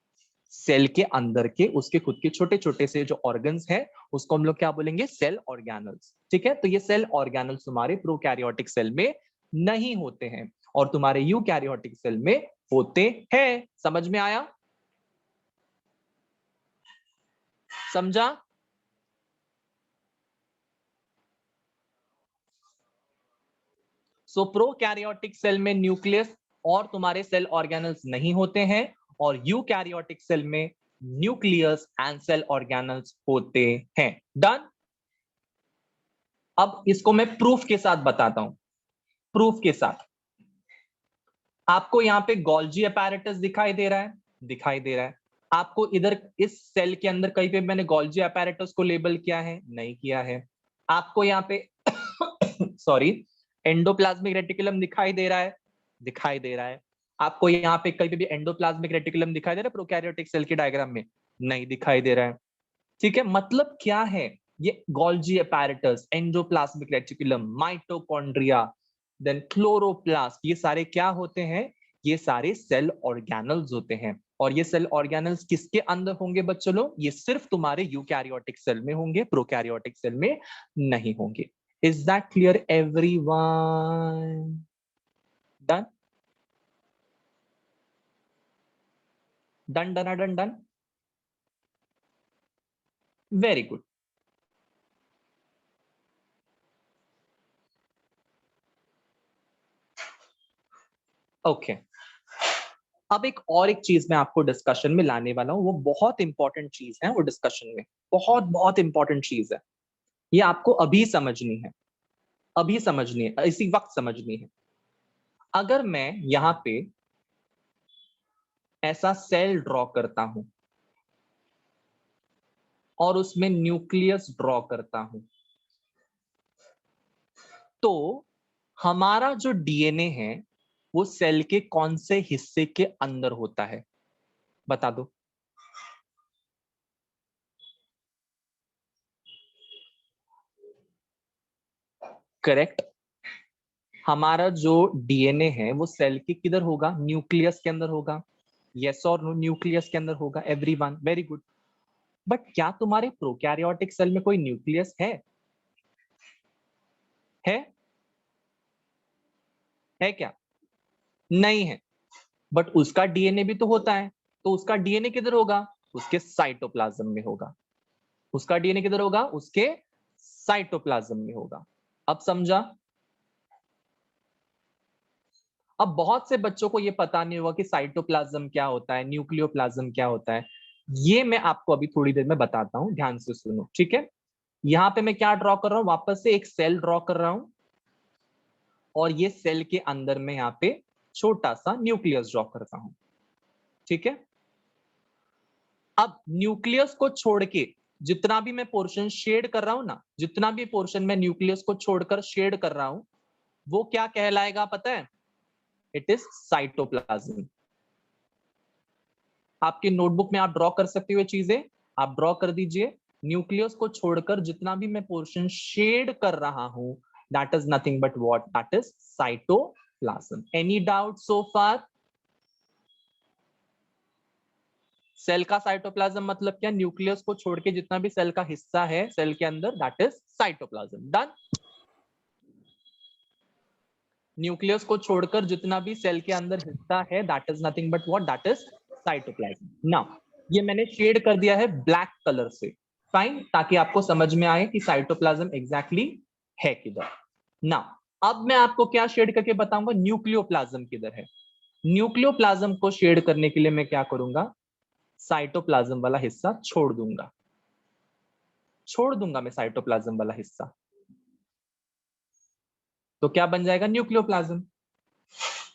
सेल के अंदर के उसके खुद के छोटे छोटे से जो ऑर्गन्स हैं, उसको हम लोग क्या बोलेंगे? Cell organelles. ठीक है, तो ये सेल ऑर्गेनल्स तुम्हारे प्रोकैरियोटिक सेल में नहीं होते हैं और तुम्हारे यूकैरियोटिक सेल में होते हैं। समझ में आया? समझा? सो प्रोकैरियोटिक सेल में न्यूक्लियस और तुम्हारे सेल ऑर्गेनल्स नहीं होते हैं, और यूकैरियोटिक सेल में न्यूक्लियस एंड सेल ऑर्गेनल्स होते हैं। डन। अब इसको मैं प्रूफ के साथ बताता हूं। प्रूफ के साथ आपको यहां पे गोल्जी अपैरेटस दिखाई दे रहा है? दिखाई दे रहा है। आपको इधर इस सेल के अंदर कहीं पे मैंने गोल्जी अपैरेटस को लेबल किया है? नहीं किया है। आपको यहाँ पे सॉरी, एंडोप्लाज्मिक रेटिकुलम दिखाई दे रहा है? दिखाई दे रहा है। आपको यहाँ पे कहीं पे भी एंडोप्लाज्मिक रेटिकुलम दिखाई दे रहा है प्रोकैरियोटिक सेल के डायग्राम में? नहीं दिखाई दे रहा है। ठीक है, मतलब क्या है? ये Golgi apparatus, endoplasmic reticulum, mitochondria, then chloroplast, ये सारे क्या होते हैं? ये सारे सेल ऑर्गेनल्स होते हैं। और ये सेल ऑर्गेनल्स किसके अंदर होंगे बच्चों लोग? ये सिर्फ तुम्हारे यूकैरियोटिक सेल में होंगे, प्रोकैरियोटिक सेल में नहीं होंगे। Is that clear everyone? Done done done done done. Very good. Okay, अब एक और एक चीज मैं आपको डिस्कशन में लाने वाला हूं, वो बहुत इंपॉर्टेंट चीज है। वो डिस्कशन में बहुत बहुत इंपॉर्टेंट चीज है। ये आपको अभी समझनी है, अभी समझनी है, इसी वक्त समझनी है। अगर मैं यहां पे ऐसा सेल ड्रॉ करता हूं और उसमें न्यूक्लियस ड्रॉ करता हूं, तो हमारा जो डीएनए है वो सेल के कौन से हिस्से के अंदर होता है? बता दो। करेक्ट। हमारा जो डीएनए है वो सेल के किधर होगा? न्यूक्लियस के अंदर होगा। यस और नो? न्यूक्लियस के अंदर होगा। Everyone very good. बट क्या तुम्हारे प्रोकैरियोटिक सेल में कोई न्यूक्लियस है? है? है क्या? नहीं है। बट उसका डीएनए भी तो होता है। तो उसका डीएनए किधर होगा? उसके साइटोप्लाज्म में होगा। उसका डीएनए किधर होगा? उसके साइटोप्लाज्म में होगा। अब समझा? अब बहुत से बच्चों को यह पता नहीं होगा कि साइटोप्लाज्म क्या होता है, न्यूक्लियोप्लाज्म क्या होता है। ये मैं आपको अभी थोड़ी देर में बताता हूं, ध्यान से सुनो, ठीक है? यहां पे मैं क्या ड्रॉ कर रहा हूं, वापस से एक सेल ड्रॉ कर रहा हूं और ये सेल के अंदर में यहाँ पे छोटा सा न्यूक्लियस ड्रॉ करता हूं। ठीक है, अब न्यूक्लियस को छोड़ के जितना भी मैं पोर्शन शेड कर रहा हूं ना, जितना भी पोर्शन मैं न्यूक्लियस को छोड़कर शेड कर रहा हूं, वो क्या कहलाएगा पता है? It is cytoplasm. आपके नोटबुक में आप ड्रॉ कर सकते हो चीजें, आप ड्रॉ कर दीजिए। न्यूक्लियस को छोड़कर जितना भी मैं पोर्शन शेड कर रहा हूं, that is nothing but what? That is cytoplasm. Any doubt so far? Cell का साइटोप्लाज्म मतलब क्या? न्यूक्लियस को छोड़ के जितना भी सेल का हिस्सा है सेल के अंदर, that is cytoplasm. Done. Nucleus को छोड़कर जितना भी सेल के अंदर हिस्सा है, that is nothing but what? That is cytoplasm. Now ये मैंने शेड कर दिया है ब्लैक कलर से, फाइन, ताकि आपको समझ में आए कि साइटोप्लाज्म एग्जैक्टली है किधर। नाउ अब मैं आपको क्या शेड करके बताऊंगा? न्यूक्लियोप्लाज्म किधर है। न्यूक्लियोप्लाज्म को शेड करने के लिए मैं क्या करूंगा? साइटोप्लाज्म वाला हिस्सा छोड़ दूंगा, मैं साइटोप्लाज्म वाला हिस्सा। तो क्या बन जाएगा? न्यूक्लियोप्लाज्म।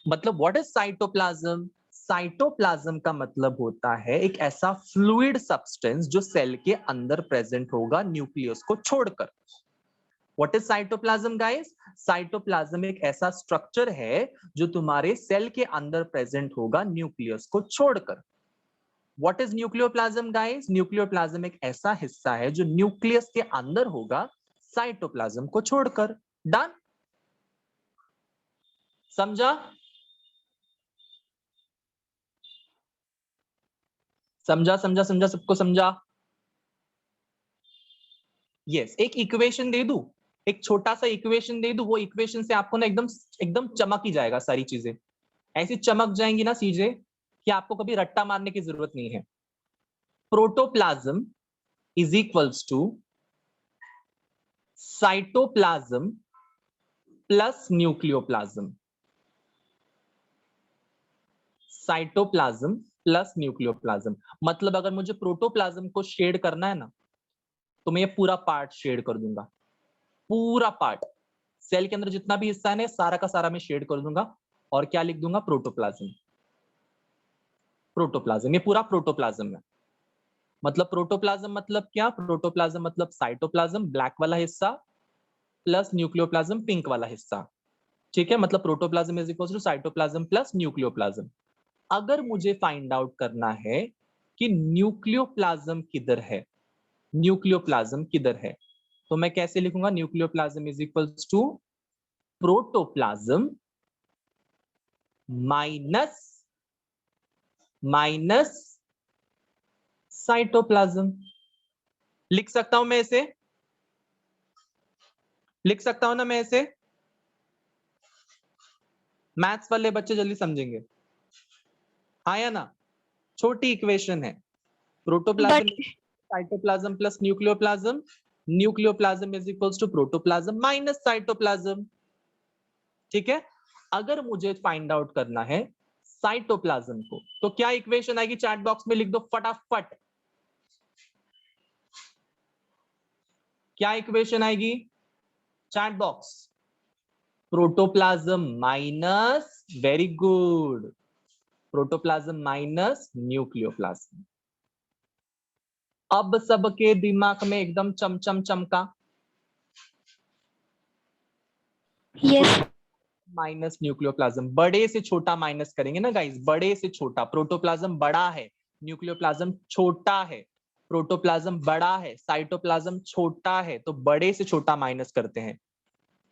मतलब व्हाट इज साइटोप्लाज्म? साइटोप्लाज्म का मतलब होता है एक ऐसा फ्लूइड सब्सटेंस जो सेल के अंदर प्रेजेंट होगा न्यूक्लियस को छोड़कर। What is cytoplasm guys? Cytoplasm एक ऐसा स्ट्रक्चर है जो तुम्हारे सेल के अंदर प्रेजेंट होगा न्यूक्लियस को छोड़कर। What is nucleoplasm guys? Nucleoplasm एक ऐसा हिस्सा है जो न्यूक्लियस के अंदर होगा साइटोप्लाज्म को छोड़कर। डन? समझा? समझा समझा समझा, सबको समझा? यस। एक इक्वेशन दे दूं, एक छोटा सा इक्वेशन दे दूं, वो इक्वेशन से आपको ना एकदम एकदम चमक ही जाएगा, सारी चीजें ऐसी चमक जाएंगी ना चीजें कि आपको कभी रट्टा मारने की जरूरत नहीं है। Protoplasm is equals to cytoplasm plus nucleoplasm. Cytoplasm plus nucleoplasm मतलब अगर मुझे प्रोटोप्लाज्म को शेड करना है ना, तो मैं ये पूरा पार्ट शेड कर दूंगा, पूरा पार्ट सेल के अंदर जितना भी हिस्सा है ना, सारा का सारा मैं शेड कर दूंगा और क्या लिख दूंगा? प्रोटोप्लाज्म। प्रोटोप्लाज्म, ये पूरा प्रोटोप्लाज्म है। मतलब प्रोटोप्लाज्म मतलब क्या? प्रोटोप्लाज्म मतलब साइटोप्लाज्म ब्लैक वाला हिस्सा प्लस न्यूक्लियोप्लाज्म पिंक वाला हिस्सा। ठीक है, मतलब protoplasm is equal to cytoplasm plus nucleoplasm. अगर मुझे फाइंड आउट करना है कि न्यूक्लियोप्लाज्म किधर है, न्यूक्लियोप्लाज्म किधर है, तो मैं कैसे लिखूंगा? Nucleoplasm is equals to protoplasm minus cytoplasm. लिख सकता हूं मैं इसे? लिख सकता हूं ना मैं इसे? मैथ्स वाले बच्चे जल्दी समझेंगे, हाँ या ना? छोटी इक्वेशन है, protoplasm cytoplasm plus nucleoplasm, nucleoplasm is equals to protoplasm minus cytoplasm. ठीक है, अगर मुझे फाइंड आउट करना है साइटोप्लाज्म को, तो क्या इक्वेशन आएगी? चैट बॉक्स में लिख दो फटाफट। क्या इक्वेशन आएगी chat box? Protoplasm minus, very good, protoplasm minus nucleoplasm. अब सबके दिमाग में एकदम चमचम चमका? यस। माइनस न्यूक्लियोप्लाज्म, बड़े से छोटा माइनस करेंगे ना गाइस, बड़े से छोटा। प्रोटोप्लाज्म बड़ा है, न्यूक्लियोप्लाज्म छोटा है। प्रोटोप्लाज्म बड़ा है, साइटोप्लाज्म छोटा है, तो बड़े से छोटा माइनस करते हैं।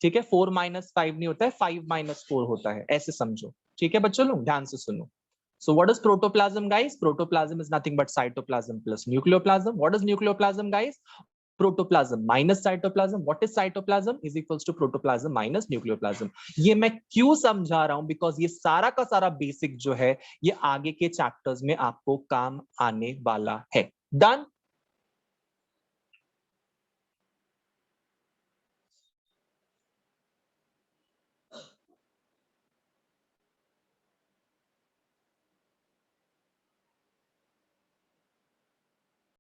ठीक है, 4 - 5 नहीं होता है, 5 - 4 होता है, ऐसे समझो। ठीक है बच्चों लोग, ध्यान से सुनो। So what is protoplasm guys? Protoplasm is nothing but cytoplasm plus nucleoplasm. What is nucleoplasm guys? Protoplasm minus cytoplasm. What is cytoplasm? Is equals to protoplasm minus nucleoplasm. ये मैं क्यों समझा रहा हूं? Because ये सारा का सारा बेसिक जो है, ये आगे के चैप्टर्स में आपको काम आने वाला है। Done?